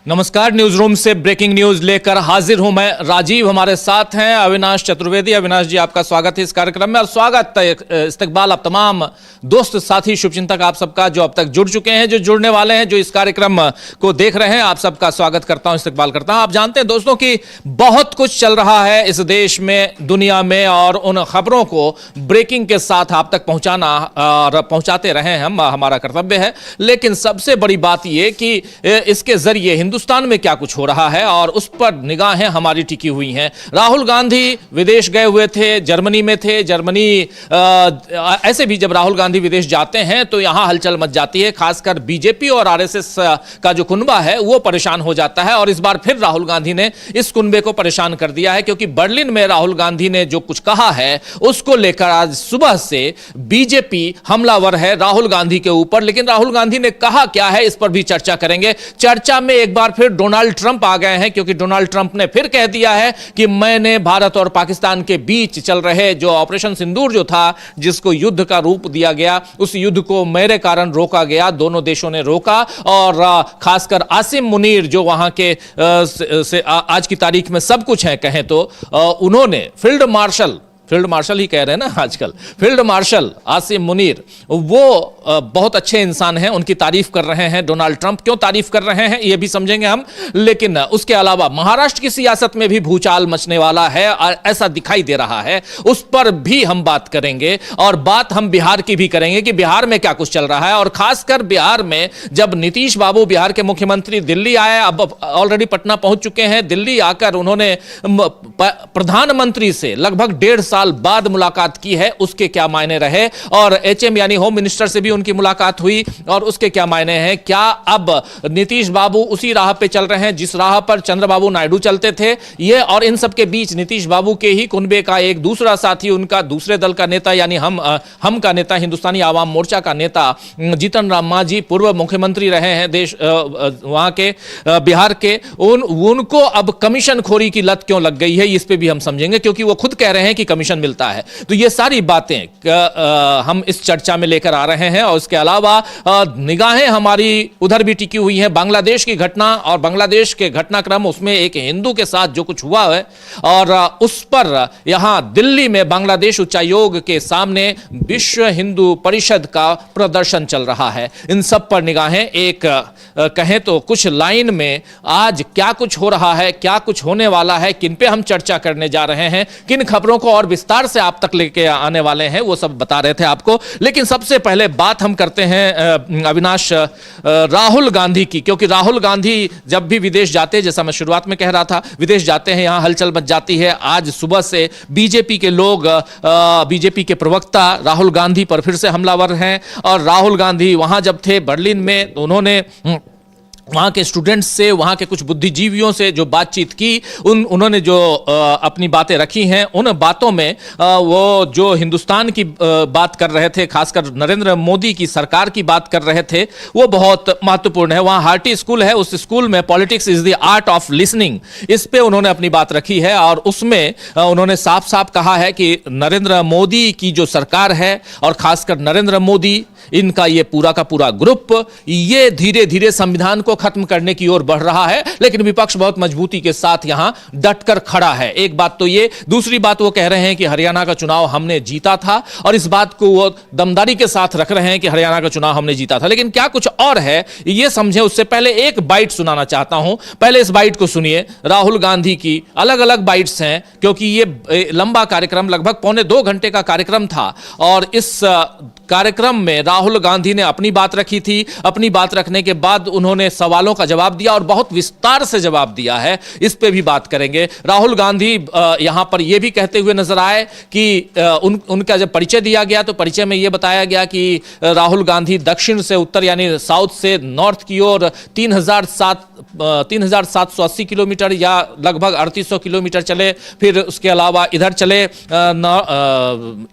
नमस्कार, news room से breaking news लेकर हाजिर हूं मैं राजीव। हमारे साथ हैं अविनाश चतुर्वेदी। अविनाश जी, आपका स्वागत है इस कार्यक्रम में और स्वागत इस्तकबाल आप तमाम दोस्त साथी शुभचिंतक आप सबका जो अब तक जुड़ चुके हैं, जो जुड़ने वाले हैं, जो इस कार्यक्रम को देख रहे हैं, आप सबका स्वागत करता हूं, इस्तकबाल करता हूं। आप जानते हैं दोस्तों कि बहुत कुछ चल रहा है इस देश में, दुनिया में, और उन खबरों को ब्रेकिंग के साथ आप तक पहुंचाना और पहुंचाते रहे हम, हमारा कर्तव्य है। लेकिन सबसे बड़ी बात यह कि इसके जरिए हिंदुस्तान में क्या कुछ हो रहा है और उस पर निगाहें हमारी टिकी हुई हैं। राहुल गांधी विदेश गए हुए थे, जर्मनी में थे। जर्मनी ऐसे भी जब राहुल गांधी विदेश जाते हैं तो यहां हलचल मच जाती है, खासकर बीजेपी और आरएसएस का जो कुनबा है वो परेशान हो जाता है। और इस बार फिर राहुल गांधी ने इस कुनबे को परेशान कर दिया है, क्योंकि बर्लिन में राहुल गांधी ने जो कुछ कहा है उसको लेकर आज सुबह से बीजेपी हमलावर है राहुल गांधी के ऊपर। लेकिन राहुल गांधी ने कहा क्या है, इस पर भी चर्चा करेंगे। चर्चा में एक बार फिर डोनाल्ड ट्रंप आ गए हैं, क्योंकि डोनाल्ड ट्रंप ने फिर कह दिया है कि मैंने भारत और पाकिस्तान के बीच चल रहे जो ऑपरेशन सिंदूर जो था, जिसको युद्ध का रूप दिया गया, उस युद्ध को मेरे कारण रोका गया, दोनों देशों ने रोका। और खासकर आसिम मुनीर जो वहां के आज की तारीख में सब कुछ है कहें तो, उन्होंने फील्ड मार्शल ही कह रहे हैं ना आजकल, फील्ड मार्शल आसिम मुनीर, वो बहुत अच्छे इंसान हैं, उनकी तारीफ कर रहे हैं डोनाल्ड ट्रंप। क्यों तारीफ कर रहे हैं ये भी समझेंगे हम। लेकिन उसके अलावा महाराष्ट्र की सियासत में भी भूचाल मचने वाला है और ऐसा दिखाई दे रहा है, उस पर भी हम बात करेंगे। और बात हम बिहार की भी करेंगे कि बिहार में क्या कुछ चल रहा है। और खासकर बिहार में जब नीतीश बाबू बिहार के मुख्यमंत्री दिल्ली आए, अब ऑलरेडी पटना पहुंच चुके हैं, दिल्ली आकर उन्होंने प्रधानमंत्री से लगभग 1.5 साल बाद मुलाकात की है, उसके क्या मायने रहे। और एचएम यानी होम मिनिस्टर से भी उनकी मुलाकात हुई और उसके क्या मायने हैं। क्या अब नीतीश बाबू उसी राह पे चल रहे हैं जिस राह पर चंद्रबाबू नायडू चलते थे? ये और इन सब के बीच नीतीश बाबू के ही कुनबे का एक दूसरा साथी, उनका दूसरे दल का नेता यानी हम का नेता, हिंदुस्तानी आवाम मोर्चा का नेता जीतन राम मांझी, पूर्व मुख्यमंत्री रहे हैं देश वहां के बिहार के, उनको अब कमीशन खोरी की लत क्यों लग गई है, इस पे भी हम समझेंगे, क्योंकि वो खुद कह रहे हैं कि कमीशन मिलता है। तो ये सारी बातें हम इस चर्चा में लेकर आ रहे हैं। और इसके अलावा निगाहें हमारी उधर भी टिकी हुई हैं, बांग्लादेश की घटना और बांग्लादेश के घटनाक्रम, उसमें एक हिंदू के साथ जो कुछ हुआ है और उस पर यहां दिल्ली में बांग्लादेश उच्चायोग के सामने विश्व हिंदू परिषद का प्रदर्शन चल रहा है। इन सब पर निगाहें, एक कहें तो कुछ लाइन में आज क्या कुछ हो रहा है, क्या कुछ होने वाला है, किन पे हम चर्चा करने जा रहे हैं, किन खबरों को और विस्तार से आप तक लेके आने वाले हैं, वो सब बता रहे थे आपको। लेकिन सबसे पहले बात हम करते हैं अविनाश राहुल गांधी की, क्योंकि राहुल गांधी जब भी विदेश जाते हैं, जैसा मैं शुरुआत में कह रहा था, विदेश जाते हैं, यहां हलचल मच जाती है। आज सुबह से बीजेपी के लोग, बीजेपी के प्रवक्ता राहुल गांधी पर फिर से हमलावर हैं। और राहुल गांधी वहां जब थे बर्लिन में, तो उन्होंने वहाँ के स्टूडेंट्स से, वहाँ के कुछ बुद्धिजीवियों से जो बातचीत की, उन्होंने जो अपनी बातें रखी हैं, उन बातों में वो जो हिंदुस्तान की बात कर रहे थे, खासकर नरेंद्र मोदी की सरकार की बात कर रहे थे, वो बहुत महत्वपूर्ण है। वहाँ हार्टी स्कूल है, उस स्कूल में politics is the art of listening, इस पे उन्होंने अपनी बात रखी है। और उसमें उन्होंने साफ साफ कहा है कि नरेंद्र मोदी की जो सरकार है और खासकर नरेंद्र मोदी, इनका ये पूरा का पूरा ग्रुप, ये धीरे धीरे संविधान को खत्म करने की ओर बढ़ रहा है। लेकिन विपक्ष बहुत मजबूती के साथ यहां डटकर खड़ा है। एक बात तो ये, दूसरी बात वो कह रहे हैं कि हरियाणा का चुनाव हमने जीता था, और इस बात को वो दमदारी के साथ रख रहे हैं कि हरियाणा का चुनाव हमने जीता था। लेकिन क्या कुछ और है ये समझे, उससे पहले एक बाइट सुनाना चाहता हूं। पहले इस बाइट को सुनिए, राहुल गांधी की अलग अलग बाइट्स हैं, क्योंकि ये लंबा कार्यक्रम, लगभग 1.25 घंटे का कार्यक्रम था। और इस कार्यक्रम में राहुल गांधी ने अपनी बात रखी थी। अपनी बात रखने के बाद उन्होंने सवालों का जवाब दिया और बहुत विस्तार से जवाब दिया है, इस पे भी बात करेंगे। राहुल गांधी यहां पर यह भी कहते हुए नजर आए कि उनका जब परिचय दिया गया तो परिचय में यह बताया गया कि राहुल गांधी दक्षिण से उत्तर यानी साउथ से नॉर्थ की ओर 3,780 किलोमीटर या लगभग 3800 किलोमीटर चले, फिर उसके अलावा इधर चले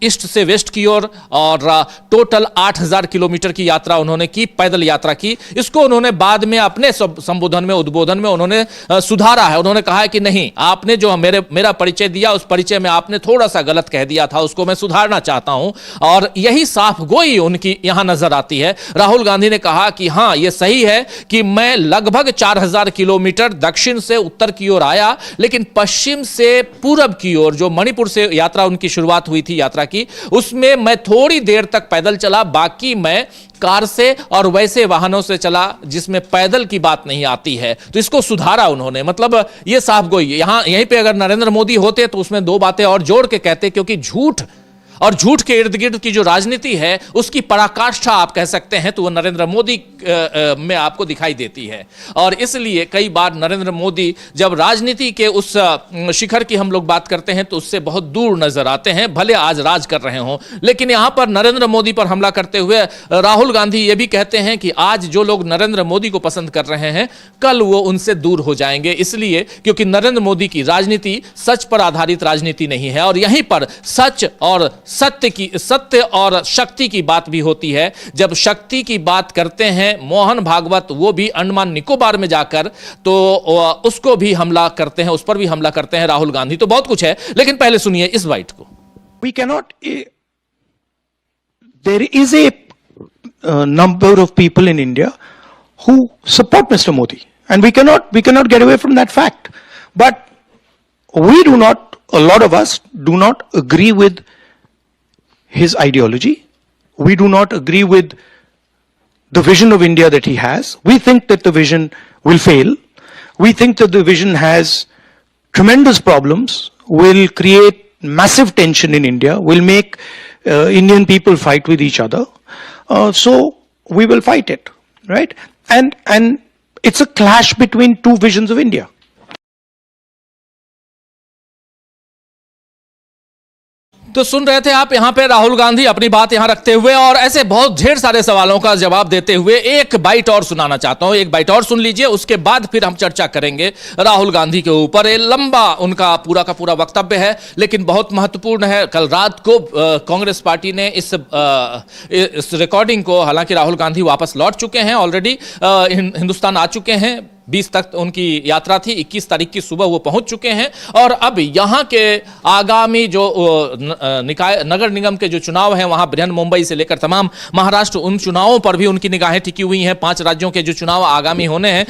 ईस्ट से वेस्ट की ओर, और टोटल 8,000 किलोमीटर की यात्रा उन्होंने की, पैदल यात्रा की। इसको उन्होंने बाद में अपने संबोधन में, उद्बोधन में उन्होंने सुधारा है। उन्होंने कहा है कि नहीं, आपने जो मेरा परिचय दिया, उस परिचय में आपने थोड़ा सा गलत कह दिया था, उसको मैं सुधारना चाहता हूं। और यही साफ गोई उनकी यहां नजर आती है। राहुल गांधी ने कहा कि हां, यह सही है कि मैं लगभग 4,000 किलोमीटर दक्षिण से उत्तर की ओर आया, लेकिन पश्चिम से पूरब की ओर, जो मणिपुर से यात्रा उनकी शुरुआत हुई थी यात्रा की, उसमें मैं थोड़ी देर तक पैदल चला, बाकी मैं कार से और वैसे वाहनों से चला जिसमें पैदल की बात नहीं आती है। तो इसको सुधारा उन्होंने, मतलब ये साफ गोई। यहीं पे अगर नरेंद्र मोदी होते तो उसमें दो बातें और जोड़ के कहते, क्योंकि झूठ और झूठ के इर्द गिर्द की जो राजनीति है उसकी पराकाष्ठा आप कह सकते हैं, तो वो नरेंद्र मोदी में आपको दिखाई देती है। और इसलिए कई बार नरेंद्र मोदी जब राजनीति के उस शिखर की हम लोग बात करते हैं तो उससे बहुत दूर नजर आते हैं, भले आज राज कर रहे हों। लेकिन यहां पर नरेंद्र मोदी पर हमला करते हुए राहुल गांधी ये भी कहते हैं कि आज जो लोग नरेंद्र मोदी को पसंद कर रहे हैं, कल वो उनसे दूर हो जाएंगे। इसलिए क्योंकि नरेंद्र मोदी की राजनीति सच पर आधारित राजनीति नहीं है, और यहीं पर सच और सत्य और शक्ति की बात भी होती है। जब शक्ति की बात करते हैं मोहन भागवत, वो भी अंडमान निकोबार में जाकर, तो उसको भी हमला करते हैं, उस पर भी हमला करते हैं राहुल गांधी। तो बहुत कुछ है, लेकिन पहले सुनिए इस बाइट को। We cannot, there is a number of people in India who support Mr. Modi, and we cannot get away from that fact. But we do not, a lot of us do not agree with his ideology. We do not agree with the vision of India that he has. We think that the vision will fail. We think that the vision has tremendous problems, will create massive tension in India, will make Indian people fight with each other. So we will fight it, right? And it's a clash between two visions of India. तो सुन रहे थे आप यहां पे राहुल गांधी अपनी बात यहां रखते हुए, और ऐसे बहुत ढेर सारे सवालों का जवाब देते हुए एक बाइट और सुनाना चाहता हूं। एक बाइट और सुन लीजिए, उसके बाद फिर हम चर्चा करेंगे राहुल गांधी के ऊपर। ये लंबा उनका पूरा का पूरा वक्तव्य है, लेकिन बहुत महत्वपूर्ण है। कल रात को कांग्रेस पार्टी ने इस रिकॉर्डिंग को, हालांकि राहुल गांधी वापस लौट चुके हैं, ऑलरेडी हिंदुस्तान आ चुके हैं। 20 तक उनकी यात्रा थी, 21 तारीख की सुबह वो पहुंच चुके हैं। और अब यहां के आगामी जो निकाय नगर निगम के जो चुनाव हैं, वहां बृहन मुंबई से लेकर तमाम महाराष्ट्र, उन चुनावों पर भी उनकी निगाहें टिकी हुई हैं। 5 राज्यों के जो चुनाव आगामी होने हैं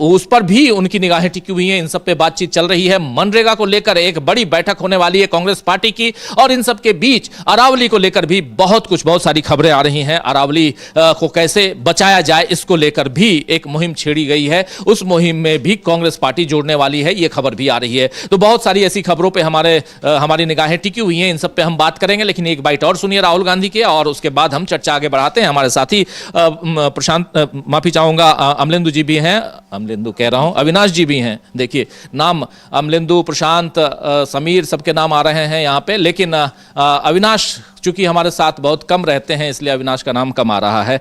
उस पर भी उनकी निगाहें टिकी हुई हैं। इन सब पे बातचीत चल रही है। मनरेगा को लेकर एक बड़ी बैठक होने वाली है कांग्रेस पार्टी की, और इन सब के बीच अरावली को लेकर भी बहुत सारी खबरें आ रही हैं। अरावली को कैसे बचाया जाए, इसको लेकर भी एक मुहिम छेड़ी गई है। उस मुहिम में भी कांग्रेस पार्टी जोड़ने वाली है, यह खबर भी आ रही है। तो बहुत सारी ऐसी खबरों पे हमारी निगाहें टिकी हुई हैं। इन सब पे हम बात करेंगे, लेकिन एक बाइट और सुनिए राहुल गांधी के, और उसके बाद हम चर्चा आगे बढ़ाते हैं। हमारे साथी प्रशांत, माफी चाहूंगा, अमलेंदु जी भी हैं, अमलेंदु कह रहा हूं, अविनाश जी भी हैं। देखिए नाम अमलेंदु, प्रशांत, समीर, सबके नाम आ रहे हैं यहां पे, लेकिन अविनाश चूंकि हमारे साथ बहुत कम रहते हैं, इसलिए अविनाश का नाम कम आ रहा है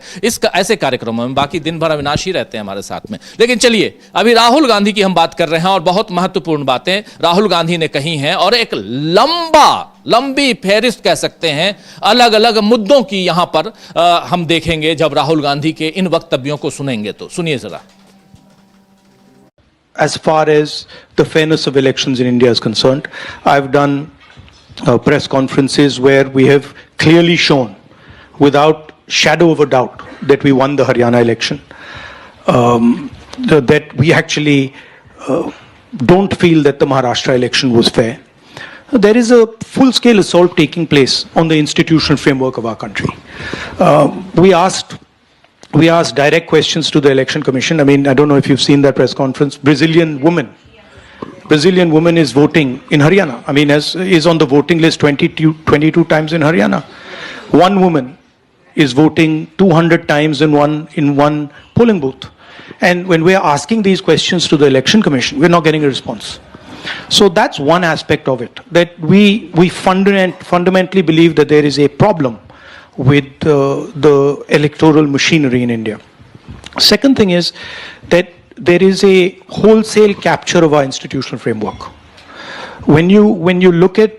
ऐसे कार्यक्रमों में। बाकी दिन भर अविनाश ही रहते हैं हमारे साथ में। लेकिन चलिए, अभी राहुल गांधी की हम बात कर रहे हैं, और बहुत महत्वपूर्ण बातें राहुल गांधी ने कही हैं, और एक लंबी फेहरिस्त कह सकते हैं अलग अलग मुद्दों की यहां पर हम देखेंगे जब राहुल गांधी के इन वक्तव्यों को सुनेंगे। तो सुनिए जरा। As far as the fairness of elections in India is concerned, I've done press conferences where we have clearly shown, without shadow of a doubt, that we won the Haryana election. That we actually don't feel that the Maharashtra election was fair. There is a full-scale assault taking place on the institutional framework of our country. We asked direct questions to the Election Commission. I mean, I don't know if you've seen that press conference. Brazilian woman is voting in Haryana. I mean, is on the voting list 22 times in Haryana. One woman is voting 200 times in one polling booth. And when we are asking these questions to the Election Commission, we're not getting a response. So that's one aspect of it, that we fundamentally believe that there is a problem with the electoral machinery in India. Second thing is that there is a wholesale capture of our institutional framework. When you look at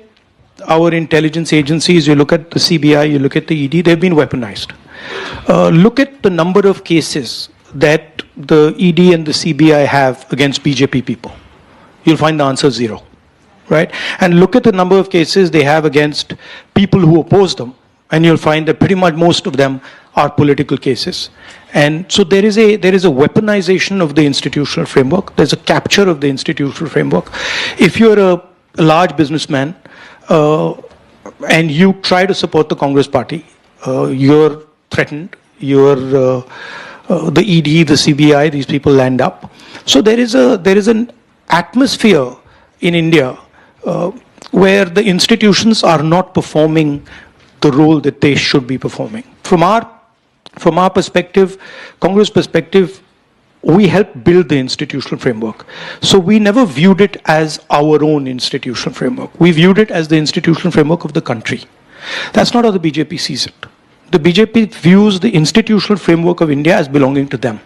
our intelligence agencies, you look at the CBI, you look at the ED, they've been weaponized. Look at the number of cases that the ED and the CBI have against BJP people. You'll find the answer zero, right? And look at the number of cases they have against people who oppose them, and you'll find that pretty much most of them are political cases. And so there is a weaponization of the institutional framework. There's a capture of the institutional framework. If you're a large businessman and you try to support the Congress party, you're threatened. The ED, the CBI, these people land up. So there is an atmosphere in India where the institutions are not performing the role that they should be performing. From our perspective, Congress perspective, we helped build the institutional framework. So we never viewed it as our own institutional framework. We viewed it as the institutional framework of the country. That's not how the BJP sees it. The BJP views the institutional framework of India as belonging to them.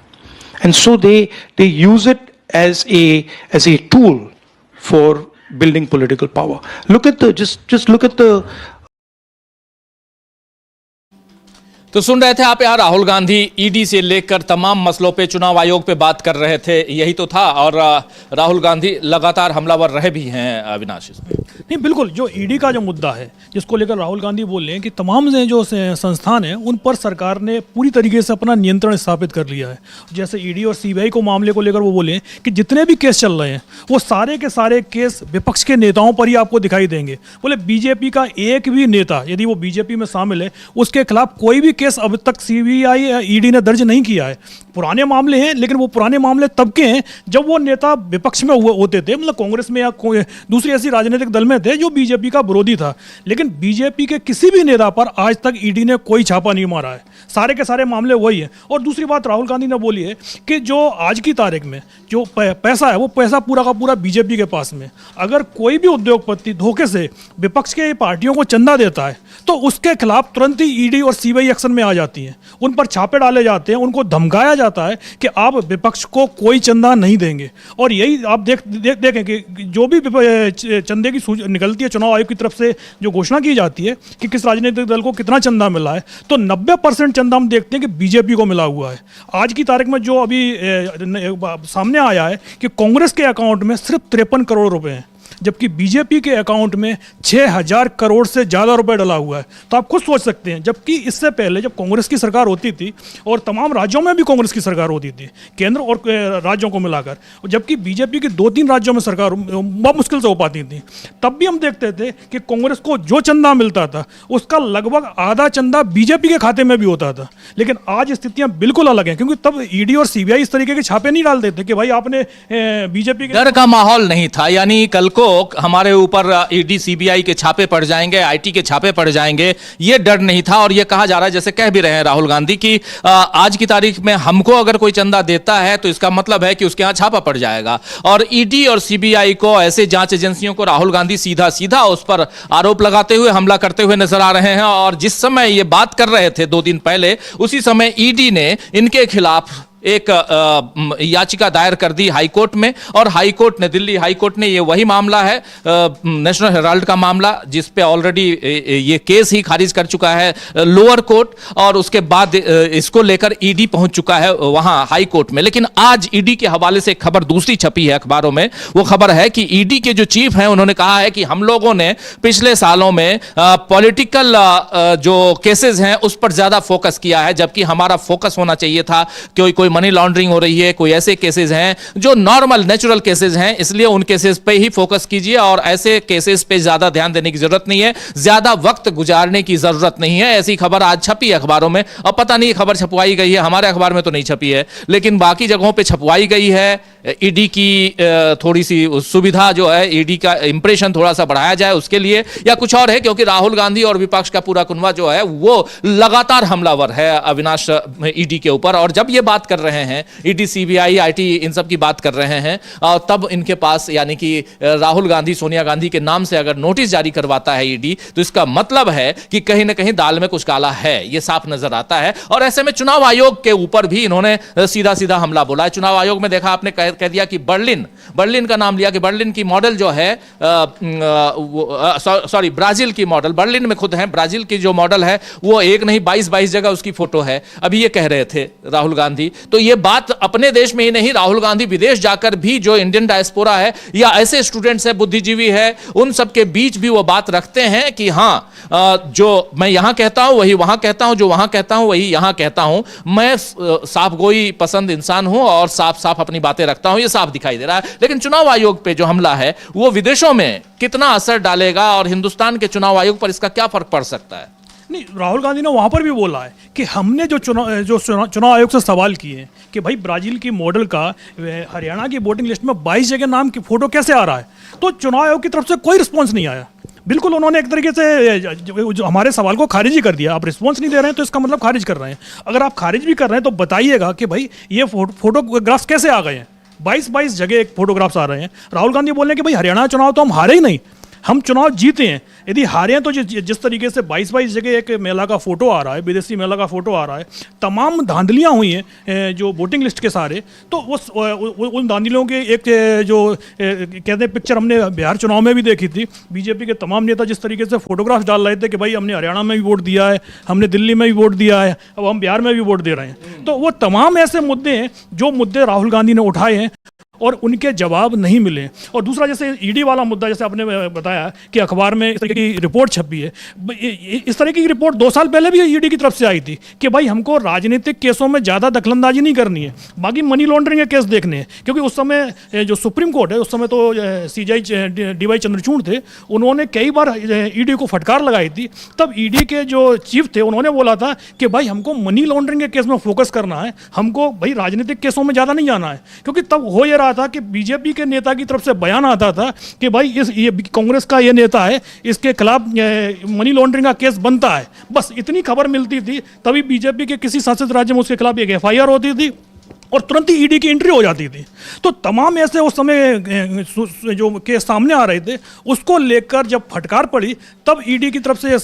And so they use it as a tool for building political power. Look at just look at the तो सुन रहे थे आप यहाँ Rahul Gandhi ED से लेकर तमाम मसलों पे चुनाव आयोग पे बात कर रहे थे, यही तो था। और राहुल गांधी लगातार हमलावर रहे भी हैं अविनाश इसमें। नहीं, बिल्कुल, जो ईडी का जो मुद्दा है जिसको लेकर राहुल गांधी बोल रहे हैं कि तमाम जो संस्थान हैं उन पर सरकार ने पूरी तरीके से अपना नियंत्रण स्थापित कर लिया है। जैसे ईडी और सीबीआई को मामले को लेकर वो बोले कि जितने भी केस चल रहे हैं वो सारे के सारे केस विपक्ष के नेताओं पर ही आपको दिखाई देंगे। बोले बीजेपी का एक भी नेता यदि वो बीजेपी में शामिल है उसके खिलाफ कोई भी केस अब तक सीबीआई या ईडी ने दर्ज नहीं किया है। पुराने मामले हैं, लेकिन वो पुराने मामले तब के हैं जब वो नेता विपक्ष में होते थे, मतलब कांग्रेस में या दूसरी ऐसी राजनीतिक दल में थे जो बीजेपी का विरोधी था। लेकिन बीजेपी के किसी भी नेता पर आज तक ईडी ने कोई छापा नहीं मारा है, सारे के सारे मामले वही है। और दूसरी बात राहुल गांधी ने बोली है कि जो आज की तारीख में जो पैसा है वो पैसा पूरा का पूरा बीजेपी के पास में। अगर कोई भी उद्योगपति धोखे से विपक्ष के पार्टियों को चंदा देता है तो उसके खिलाफ तुरंत ही ईडी और सीबीआई एक्शन में आ जाती है, उन पर छापे डाले जाते हैं, उनको धमकाया जाता है कि आप विपक्ष को कोई चंदा नहीं देंगे। और यही आप देखें कि जो भी चंदे की निकलती है चुनाव आयोग की तरफ से, जो घोषणा की जाती है कि किस राजनीतिक दल को कितना चंदा मिला है, तो 90% चंदा हम देखते हैं कि बीजेपी को मिला हुआ है। आज की तारीख में जो अभी सामने आया है कि कांग्रेस के अकाउंट में सिर्फ 53 करोड़ रुपए हैं, जबकि बीजेपी के अकाउंट में 6000 करोड़ से ज़्यादा रुपए डला हुआ है। तो आप खुद सोच सकते हैं, जबकि इससे पहले जब कांग्रेस की सरकार होती थी और तमाम राज्यों में भी कांग्रेस की सरकार होती थी, केंद्र और राज्यों को मिलाकर, जबकि बीजेपी की 2-3 राज्यों में सरकार बहुत मुश्किल से हो पाती थी, तब भी हम देखते थे कि कांग्रेस को जो चंदा मिलता था उसका लगभग आधा चंदा बीजेपी के खाते में भी होता था। लेकिन आज स्थितियां बिल्कुल अलग हैं, क्योंकि तब ईडी और सीबीआई इस तरीके के छापे नहीं डालते थे कि भाई आपने बीजेपी के डर का माहौल नहीं था। यानी कल को हमारे ऊपर ईडी सीबीआई के छापे पड़ जाएंगे, आईटी के छापे पड़ जाएंगे, ये डर नहीं था। और ये कहा जा रहा है, जैसे कह भी रहे हैं राहुल गांधी, कि आज की तारीख में हमको अगर कोई चंदा देता है तो इसका मतलब है कि उसके यहां छापा पड़ जाएगा। और ईडी और सीबीआई को, ऐसे जांच एजेंसियों को राहुल गांधी सीधा सीधा उस पर आरोप लगाते हुए, हमला करते हुए नजर आ रहे हैं। और जिस समय ये बात कर रहे थे 2 दिन पहले, उसी समय ईडी ने इनके खिलाफ एक याचिका दायर कर दी हाईकोर्ट में। और हाईकोर्ट ने, दिल्ली हाईकोर्ट ने, ये वही मामला है नेशनल हेराल्ड का मामला, जिस पे ऑलरेडी ये केस ही खारिज कर चुका है लोअर कोर्ट, और उसके बाद इसको लेकर ईडी पहुंच चुका है वहां हाई कोर्ट में। लेकिन आज ईडी के हवाले से एक खबर दूसरी छपी है अखबारों में। वो खबर है कि ईडी के जो चीफ हैं उन्होंने कहा है कि हम लोगों ने पिछले सालों में पॉलिटिकल जो केसेस हैं उस पर ज्यादा फोकस किया है, जबकि हमारा फोकस होना चाहिए था कि कोई मनी लॉन्ड्रिंग हो रही है, कोई ऐसे केसेस हैं जो नॉर्मल नेचुरल केसेस हैं, इसलिए उन केसेस पे ही फोकस कीजिए और ऐसे केसेस पे ज्यादा ध्यान देने की जरूरत नहीं है, ज्यादा वक्त गुजारने की जरूरत नहीं है। ऐसी खबर आज छपी है अखबारों में। अब पता नहीं खबर छपवाई गई है, हमारे अखबार में तो नहीं छपी है, लेकिन बाकी जगहों पे छपवाई गई है। ईडी की थोड़ी सी सुविधा जो है, ईडी का इंप्रेशन थोड़ा सा बढ़ाया जाए उसके लिए, या कुछ और है, क्योंकि राहुल गांधी और विपक्ष का पूरा कुनबा जो है वो लगातार हमलावर है अविनाश ईडी के ऊपर। और जब ये बात कर रहे हैं ईडी सीबीआई आईटी इन सब की बात कर रहे हैं, तब इनके पास, यानी कि राहुल गांधी सोनिया गांधी के नाम से अगर नोटिस जारी करवाता है ईडी, तो इसका मतलब है कि कहीं ना कहीं दाल में कुछ काला है, ये साफ नजर आता है। और ऐसे में चुनाव आयोग के ऊपर भी इन्होंने सीधा सीधा हमला बोला है। चुनाव आयोग में देखा आपने, कह दिया कि बर्लिन का नाम लिया कि बर्लिन की मॉडल जो है, सॉरी ब्राजील की मॉडल, बर्लिन में खुद है, ब्राजील की जो मॉडल है वो एक नहीं 22 जगह उसकी फोटो है। अभी ये कह रहे थे राहुल गांधी, तो ये बात अपने देश में ही नहीं, राहुल गांधी विदेश जाकर भी जो इंडियन डायस्पोरा है या ऐसे स्टूडेंट्स है, बुद्धिजीवी है, उन सबके बीच भी वो बात रखते हैं कि हाँ, जो मैं यहां कहता हूं वही वहां कहता हूं, जो वहां कहता हूं वही यहां कहता हूं, मैं साफ गोई पसंद इंसान हूं और साफ साफ अपनी बातें रखता हूं, ये साफ दिखाई दे रहा है। लेकिन चुनाव आयोग पे जो हमला है वो विदेशों में कितना असर डालेगा और हिंदुस्तान के चुनाव आयोग पर इसका क्या फर्क पड़ सकता है? नहीं, राहुल गांधी ने वहां पर भी बोला है कि हमने जो चुनाव आयोग से सवाल किए हैं कि भाई ब्राजील की मॉडल का हरियाणा की वोटिंग लिस्ट में 22 जगह नाम की फोटो कैसे आ रहा है, तो चुनाव आयोग की तरफ से कोई रिस्पॉन्स नहीं आया। बिल्कुल उन्होंने एक तरीके से जो हमारे सवाल को खारिज ही कर दिया। आप रिस्पॉन्स नहीं दे रहे हैं तो इसका मतलब खारिज कर रहे हैं। अगर आप खारिज भी कर रहे हैं तो बताइएगा कि भाई ये फोटोग्राफ्स कैसे आ गए हैं। 22 जगह एक फोटोग्राफ्स आ रहे हैं। राहुल गांधी बोल रहे हैं कि भाई हरियाणा चुनाव तो हम हारे ही नहीं, हम चुनाव जीते हैं। यदि हारे हैं तो जिस तरीके से 22 जगह एक मेला का फोटो आ रहा है, विदेशी मेला का फोटो आ रहा है, तमाम धांधलियां हुई हैं जो वोटिंग लिस्ट के सारे, तो उन धांधलियों के एक जो कहते हैं पिक्चर हमने बिहार चुनाव में भी देखी थी। बीजेपी के तमाम नेता जिस तरीके से फोटोग्राफ डाल रहे थे कि भाई हमने हरियाणा में भी वोट दिया है, हमने दिल्ली में भी वोट दिया है, अब हम बिहार में भी वोट दे रहे हैं। तो वो तमाम ऐसे मुद्दे हैं जो मुद्दे राहुल गांधी ने उठाए हैं और उनके जवाब नहीं मिले। और दूसरा जैसे ईडी वाला मुद्दा, जैसे आपने बताया कि अखबार में इस तरह की रिपोर्ट छपी है, इस तरह की रिपोर्ट 2 साल पहले भी ईडी की तरफ से आई थी कि भाई हमको राजनीतिक केसों में ज़्यादा दखलंदाजी नहीं करनी है, बाकी मनी लॉन्ड्रिंग के केस देखने हैं। क्योंकि उस समय जो सुप्रीम कोर्ट है, उस समय तो CJI DY चंद्रचूड़ थे, उन्होंने कई बार ईडी को फटकार लगाई थी। तब ईडी के जो चीफ थे उन्होंने बोला था कि भाई हमको मनी लॉन्ड्रिंग के केस में फोकस करना है, हमको भाई राजनीतिक केसों में ज़्यादा नहीं जाना है। क्योंकि तब हो ये रहा था कि बीजेपी के नेता की तरफ से बयान आता था कि भाई ये कांग्रेस का ये नेता है, इसके खिलाफ मनी लॉन्ड्रिंग का केस बनता है। बस इतनी खबर मिलती थी, तभी बीजेपी के किसी शासित राज्य में उसके खिलाफ एक FIR होती थी और तुरंत ही ईडी की एंट्री हो जाती थी। तो तमाम ऐसे उस समय जो केस सामने आ रहे थे, उसको लेकर जब फटकार पड़ी तब ईडी की तरफ से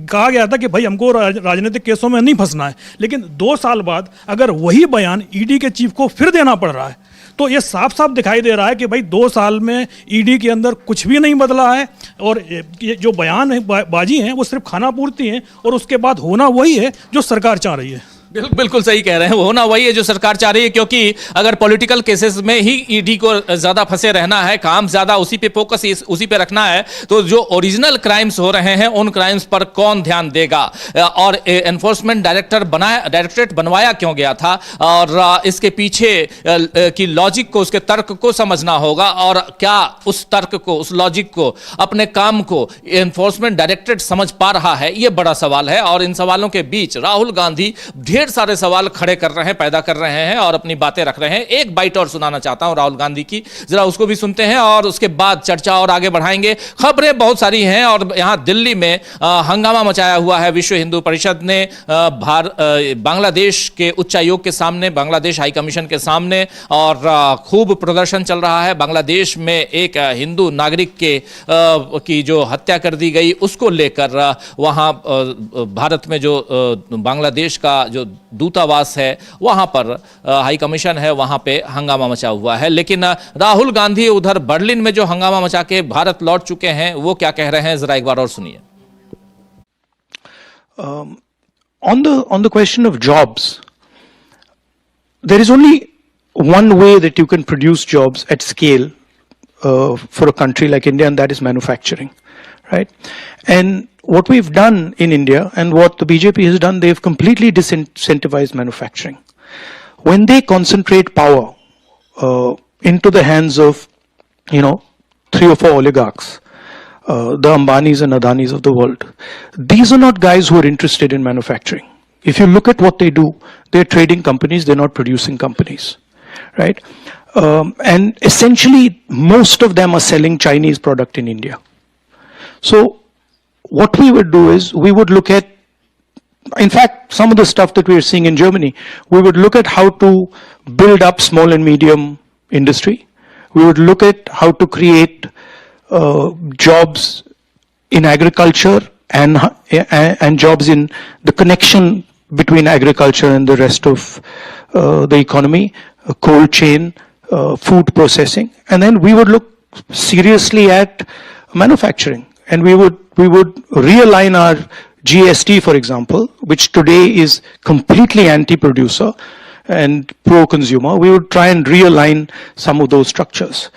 कहा गया था कि भाई हमको राजनीतिक केसों में नहीं फंसना है। लेकिन 2 साल बाद अगर वही बयान ईडी के चीफ को फिर देना पड़ रहा है, तो ये साफ साफ दिखाई दे रहा है कि भाई 2 साल में ईडी के अंदर कुछ भी नहीं बदला है और ये जो बयान है बाजी हैं वो सिर्फ खाना पूर्ति हैं और उसके बाद होना वही है जो सरकार चाह रही है। बिल्कुल सही कह रहे हैं, होना वही है जो सरकार चाह रही है। क्योंकि अगर पॉलिटिकल केसेस में ही ईडी को ज्यादा फंसे रहना है, काम ज्यादा उसी पे फोकस उसी पे रखना है, तो जो ओरिजिनल क्राइम्स हो रहे हैं उन क्राइम्स पर कौन ध्यान देगा? और एनफोर्समेंट डायरेक्टरेट बनवाया क्यों गया था और इसके पीछे की लॉजिक को, उसके तर्क को समझना होगा। और क्या उस तर्क को, उस लॉजिक को, अपने काम को एनफोर्समेंट डायरेक्टरेट समझ पा रहा है? ये बड़ा सवाल है। और इन सवालों के बीच राहुल गांधी ढेर सारे सवाल खड़े कर रहे हैं, पैदा कर रहे हैं और अपनी बातें रख रहे हैं। एक बाइट और सुनाना चाहता हूं राहुल गांधी की, जरा उसको भी सुनते हैं और उसके बाद चर्चा और आगे बढ़ाएंगे। खबरें बहुत सारी हैं और यहां दिल्ली में हंगामा मचाया हुआ है। विश्व हिंदू परिषद ने बांग्लादेश के उच्चायोग के सामने, बांग्लादेश हाई कमीशन के सामने, और खूब प्रदर्शन चल रहा है। बांग्लादेश में एक हिंदू नागरिक की जो हत्या कर दी गई, उसको लेकर वहां भारत में जो बांग्लादेश का जो दूतावास है वहां पर, हाई कमीशन है, वहां पे हंगामा मचा हुआ है। लेकिन राहुल गांधी उधर बर्लिन में जो हंगामा मचा के भारत लौट चुके हैं, वो क्या कह रहे हैं, जरा एक बार और सुनिए। On the question of jobs, there is only one way that you can produce jobs at scale for a country like India, and that is manufacturing, right? And what we've done in India and what the BJP has done, they've completely disincentivized manufacturing. When they concentrate power into the hands of, 3 or 4 oligarchs, the Ambanis and Adanis of the world, these are not guys who are interested in manufacturing. If you look at what they do, they're trading companies, they're not producing companies, right? And essentially, most of them are selling Chinese product in India. So what we would do is we would look at, in fact, some of the stuff that we are seeing in Germany, we would look at how to build up small and medium industry. We would look at how to create jobs in agriculture and jobs in the connection between agriculture and the rest of the economy, a cold chain, food processing, and then we would look seriously at manufacturing, and we would realign our GST, for example, which today is completely anti-producer and pro-consumer. We would try and realign some of those structures.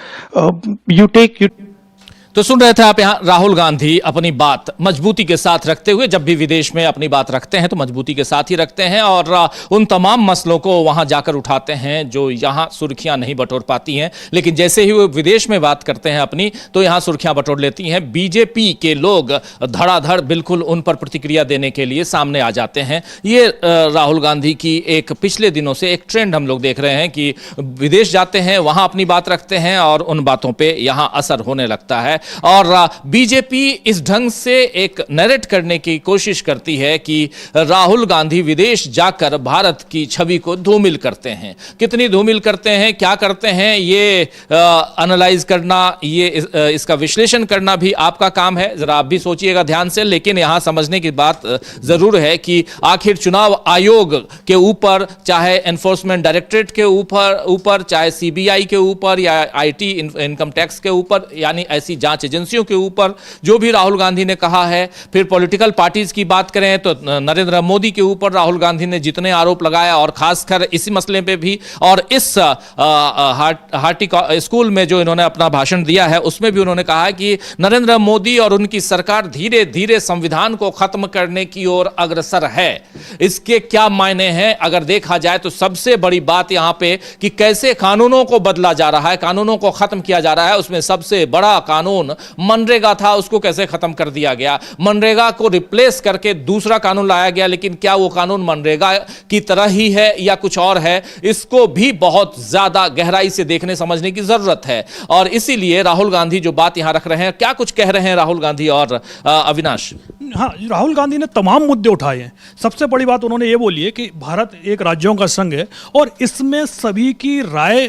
तो सुन रहे थे आप यहाँ राहुल गांधी अपनी बात मजबूती के साथ रखते हुए, जब भी विदेश में अपनी बात रखते हैं तो मजबूती के साथ ही रखते हैं और उन तमाम मसलों को वहां जाकर उठाते हैं जो यहां सुर्खियां नहीं बटोर पाती हैं, लेकिन जैसे ही वो विदेश में बात करते हैं अपनी तो यहां सुर्खियां बटोर लेती हैं। बीजेपी के लोग धड़ाधड़ बिल्कुल उन पर प्रतिक्रिया देने के लिए सामने आ जाते हैं। ये राहुल गांधी की एक पिछले दिनों से एक ट्रेंड हम लोग देख रहे हैं कि विदेश जाते हैं, वहां अपनी बात रखते हैं और उन बातों पर यहां असर होने लगता है। और बीजेपी इस ढंग से एक नैरेट करने की कोशिश करती है कि राहुल गांधी विदेश जाकर भारत की छवि को धूमिल करते हैं। कितनी धूमिल करते हैं, क्या करते हैं, ये एनालाइज करना, ये इसका विश्लेषण करना भी आपका काम है। जरा आप भी सोचिएगा ध्यान से। लेकिन यहां समझने की बात जरूर है कि आखिर चुनाव आयोग के ऊपर, चाहे एनफोर्समेंट डायरेक्टरेट के ऊपर, चाहे सीबीआई के ऊपर या आईटी इनकम टैक्स के ऊपर, यानी ऐसी जांच एजेंसियों के ऊपर जो भी राहुल गांधी ने कहा है, फिर पॉलिटिकल पार्टीज की बात करें तो नरेंद्र मोदी के ऊपर राहुल गांधी ने जितने आरोप लगाया, और खासकर इसी मसले पे भी, और इस हार्टी स्कूल में जो इन्होंने अपना भाषण दिया है उसमें भी उन्होंने कहा है कि नरेंद्र मोदी और उनकी सरकार धीरे धीरे संविधान को खत्म करने की ओर अग्रसर है। इसके क्या मायने हैं अगर देखा जाए तो सबसे बड़ी बात यहां पे कि कैसे कानूनों को बदला जा रहा है, कानूनों को खत्म किया जा रहा है। उसमें सबसे बड़ा कानून मनरेगा था, उसको कैसे खत्म कर दिया गया। मनरेगा को रिप्लेस करके दूसरा कानून लाया गया, लेकिन क्या वो कानून मनरेगा की तरह ही है या कुछ और है, इसको भी बहुत ज्यादा गहराई से देखने समझने की जरूरत है। और इसीलिए राहुल गांधी जो बात यहां रख रहे हैं, क्या कुछ कह रहे हैं राहुल गांधी और अविनाश? हाँ, राहुल गांधी ने तमाम मुद्दे उठाए हैं। सबसे बड़ी बात उन्होंने ये बोली है कि भारत एक राज्यों का संघ है और इसमें सभी की राय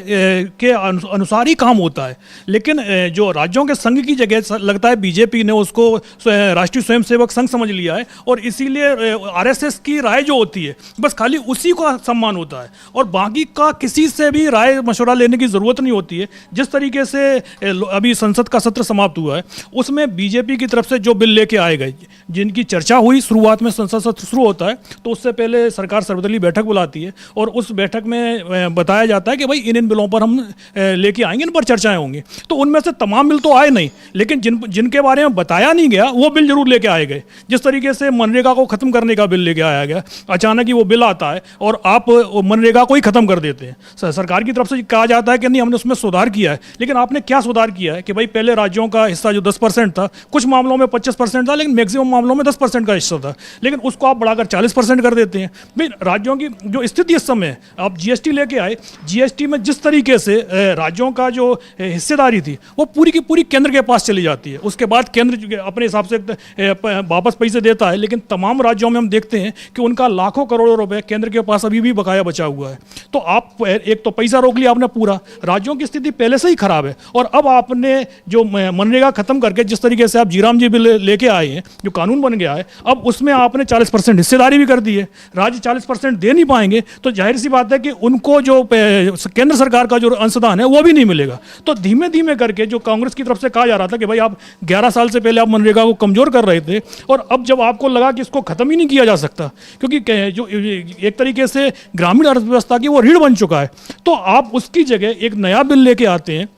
के अनुसार ही काम होता है। लेकिन जो राज्यों के संघ की जगह लगता है बीजेपी ने उसको राष्ट्रीय स्वयंसेवक संघ समझ लिया है, और इसीलिए आरएसएस की राय जो होती है बस खाली उसी का सम्मान होता है और बाकी का किसी से भी राय मशवरा लेने की ज़रूरत नहीं होती है। जिस तरीके से अभी संसद का सत्र समाप्त हुआ है उसमें बीजेपी की तरफ से जो बिल लेके आए गए, जिनकी चर्चा हुई, शुरुआत में संसद सत्र शुरू होता है तो उससे पहले सरकार सर्वदलीय बैठक बुलाती है और उस बैठक में बताया जाता है कि भाई इन बिलों पर हम लेके आएंगे, इन पर चर्चाएं होंगी। तो उनमें से तमाम बिल तो आए नहीं, लेकिन जिनके बारे में बताया नहीं गया वो बिल जरूर लेके आए गए। जिस तरीके से मनरेगा को खत्म करने का बिल लेके आया गया, अचानक ही वो बिल आता है और आप मनरेगा को ही खत्म कर देते हैं। सरकार की तरफ से कहा जाता है कि नहीं, हमने उसमें सुधार किया है, लेकिन आपने क्या सुधार किया है कि भाई पहले राज्यों का हिस्सा जो 10% था, कुछ मामलों में 25% था, लेकिन मैक्सिमम मामलों में 10% का हिस्सा था, लेकिन उसको आप बढ़ाकर 40% कर देते हैं। भाई राज्यों की जो स्थिति इस समय, आप जीएसटी लेके आए, जीएसटी में जिस तरीके से राज्यों का जो हिस्सेदारी थी वो पूरी की पूरी केंद्र के पास चली जाती है। उसके बाद केंद्र अपने हिसाब से वापस पैसे देता है, लेकिन तमाम राज्यों में हम देखते हैं कि उनका लाखों करोड़ों रुपए केंद्र के पास अभी भी बकाया बचा हुआ है। तो आप एक तो पैसा रोक लिया आपने पूरा, राज्यों की स्थिति पहले से ही खराब है, और अब आपने जो मनरेगा खत्म करके जिस तरीके से आप जीराम जी बिल लेके आए हैं, जो कानून बन गया है, अब उसमें आपने 40% हिस्सेदारी भी कर दी है। राज्य 40% दे नहीं पाएंगे तो जाहिर सी बात है कि उनको जो केंद्र सरकार का जो अंशदान है वो भी नहीं मिलेगा। तो धीमे धीमे करके जो कांग्रेस की तरफ से कहा जा रहा था कि भाई आप 11 साल से पहले आप मनरेगा को कमजोर कर रहे थे, और अब जब आपको लगा कि इसको खत्म ही नहीं किया जा सकता क्योंकि जो एक तरीके से ग्रामीण अर्थव्यवस्था की वो रीढ़ बन चुका है, तो आप उसकी जगह एक नया बिल लेके आते हैं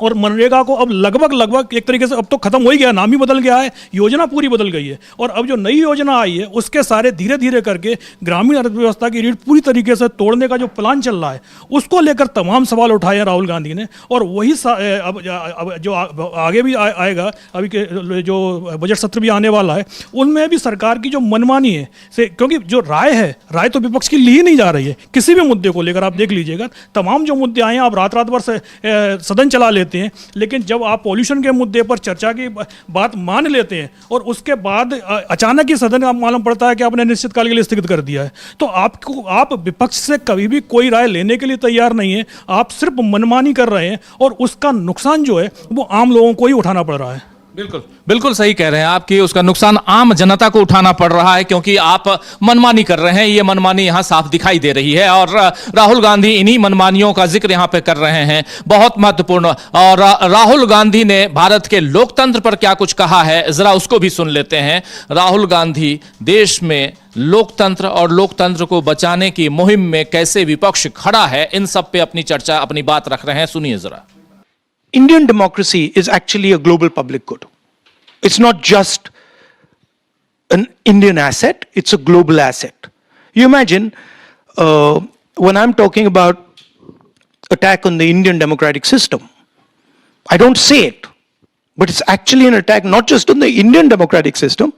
और मनरेगा को अब लगभग एक तरीके से अब तो खत्म हो ही गया, नाम ही बदल गया है, योजना पूरी बदल गई है, और अब जो नई योजना आई है उसके सारे धीरे धीरे करके ग्रामीण अर्थव्यवस्था की रीढ़ पूरी तरीके से तोड़ने का जो प्लान चल रहा है उसको लेकर तमाम सवाल उठाए हैं राहुल गांधी ने। और वही अब जो आगे भी आएगा, अभी के जो बजट सत्र भी आने वाला है उनमें भी सरकार की जो मनमानी है से, क्योंकि जो राय तो विपक्ष की ली ही नहीं जा रही है किसी भी मुद्दे को लेकर। आप देख लीजिएगा तमाम जो मुद्दे आए हैं, आप रात भर से सदन चला लेते हैं, लेकिन जब आप पॉल्यूशन के मुद्दे पर चर्चा की बात मान लेते हैं और उसके बाद अचानक ही सदन का मालूम पड़ता है कि आपने निश्चित काल के लिए स्थगित कर दिया है, तो आप विपक्ष से कभी भी कोई राय लेने के लिए तैयार नहीं है, आप सिर्फ मनमानी कर रहे हैं और उसका नुकसान जो है वो आम लोगों को ही उठाना पड़ रहा है। बिल्कुल बिल्कुल सही कह रहे हैं आप कि उसका नुकसान आम जनता को उठाना पड़ रहा है, क्योंकि आप मनमानी कर रहे हैं। ये मनमानी यहां साफ दिखाई दे रही है और राहुल गांधी इन्हीं मनमानियों का जिक्र यहां पे कर रहे हैं, बहुत महत्वपूर्ण। और राहुल गांधी ने भारत के लोकतंत्र पर क्या कुछ कहा है, जरा उसको भी सुन लेते हैं। राहुल गांधी देश में लोकतंत्र और लोकतंत्र को बचाने की मुहिम में कैसे विपक्ष खड़ा है, इन सब पे अपनी चर्चा, अपनी बात रख रहे हैं। सुनिए जरा। Indian democracy is actually a global public good. It's not just an Indian asset, it's a global asset. You imagine when I'm talking about attack on the Indian democratic system, I don't say it, but it's actually an attack not just on the Indian democratic system,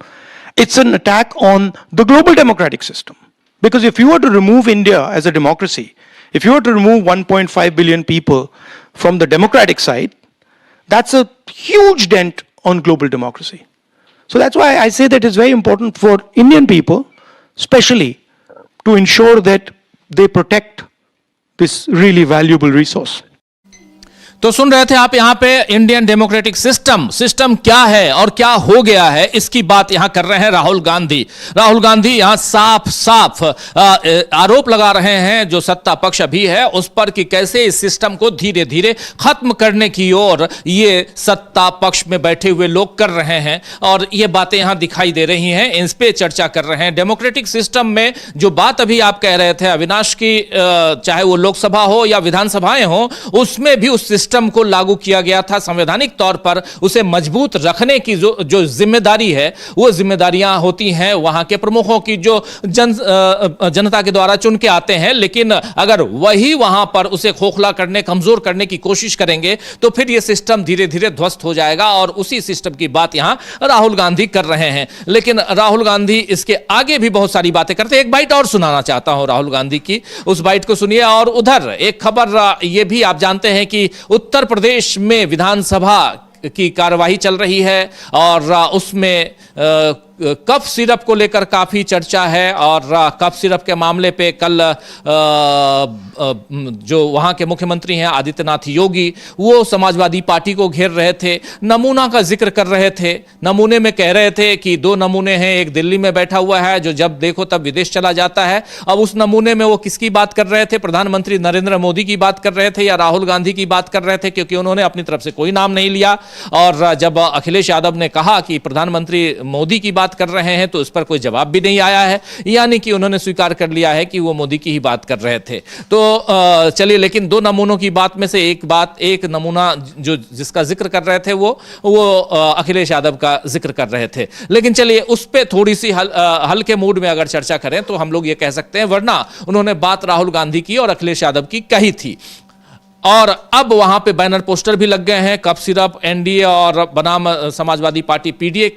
it's an attack on the global democratic system. Because if you were to remove India as a democracy, if you were to remove 1.5 billion people from the democratic side, that's a huge dent on global democracy. So that's why I say that it's very important for Indian people, especially, to ensure that they protect this really valuable resource. तो सुन रहे थे आप यहाँ पे Indian democratic system क्या है और क्या हो गया है, इसकी बात यहाँ कर रहे हैं राहुल गांधी। राहुल गांधी यहाँ साफ साफ आरोप लगा रहे हैं जो सत्ता पक्ष अभी है उस पर कि कैसे इस सिस्टम को धीरे धीरे खत्म करने की ओर ये सत्ता पक्ष में बैठे हुए लोग कर रहे हैं, और ये बातें यहाँ दिखाई दे रही हैं, इन पे चर्चा कर रहे हैं। डेमोक्रेटिक सिस्टम में जो बात अभी आप कह रहे थे अविनाश की, चाहे वो लोकसभा हो या विधानसभाएं हो, उसमें भी उस सिस्टम को लागू किया गया था। संवैधानिक तौर पर उसे मजबूत रखने की जो जिम्मेदारी है, वो जिम्मेदारियां होती हैं वहां के प्रमुखों की, जो जनता के द्वारा चुन के आते हैं। लेकिन अगर वही वहां पर उसे खोखला करने, कमजोर करने की कोशिश करेंगे तो फिर यह सिस्टम धीरे धीरे ध्वस्त हो जाएगा, और उसी सिस्टम की बात यहां राहुल गांधी कर रहे हैं। लेकिन राहुल गांधी इसके आगे भी बहुत सारी बातें करते हैं। एक बाइट और सुनाना चाहता हूं राहुल गांधी की, उस बाइट को सुनिए। और उधर एक खबर यह भी आप जानते हैं कि उत्तर प्रदेश में विधानसभा की कार्यवाही चल रही है, और उसमें कफ सिरप को लेकर काफी चर्चा है। और कफ सिरप के मामले पे कल जो वहां के मुख्यमंत्री हैं आदित्यनाथ योगी, वो समाजवादी पार्टी को घेर रहे थे, नमूना का जिक्र कर रहे थे। नमूने में कह रहे थे कि दो नमूने हैं, एक दिल्ली में बैठा हुआ है जो जब देखो तब विदेश चला जाता है। अब उस नमूने में वो किसकी बात कर रहे थे, प्रधानमंत्री नरेंद्र मोदी की बात कर रहे थे या राहुल गांधी की बात कर रहे थे, क्योंकि उन्होंने अपनी तरफ से कोई नाम नहीं लिया। और जब अखिलेश यादव ने कहा कि प्रधानमंत्री मोदी की बात कर रहे हैं तो इस पर कोई जवाब भी नहीं आया है, यानी कि उन्होंने स्वीकार कर लिया है कि वो मोदी की ही बात कर रहे थे। तो चलिए, लेकिन दो नमूनों की बात में से एक नमूना जो जिसका जिक्र कर रहे थे वो अखिलेश यादव का जिक्र कर रहे थे। लेकिन चलिए उस पे थोड़ी सी हल्के मूड में अगर चर्चा करें तो हम लोग ये कह सकते हैं, वरना उन्होंने बात राहुल गांधी की और अखिलेश यादव की कही थी। और अब वहां पे बैनर पोस्टर भी लग गए हैं, कफ सिरप एनडीए और बनाम समाजवादी पार्टी पीडीए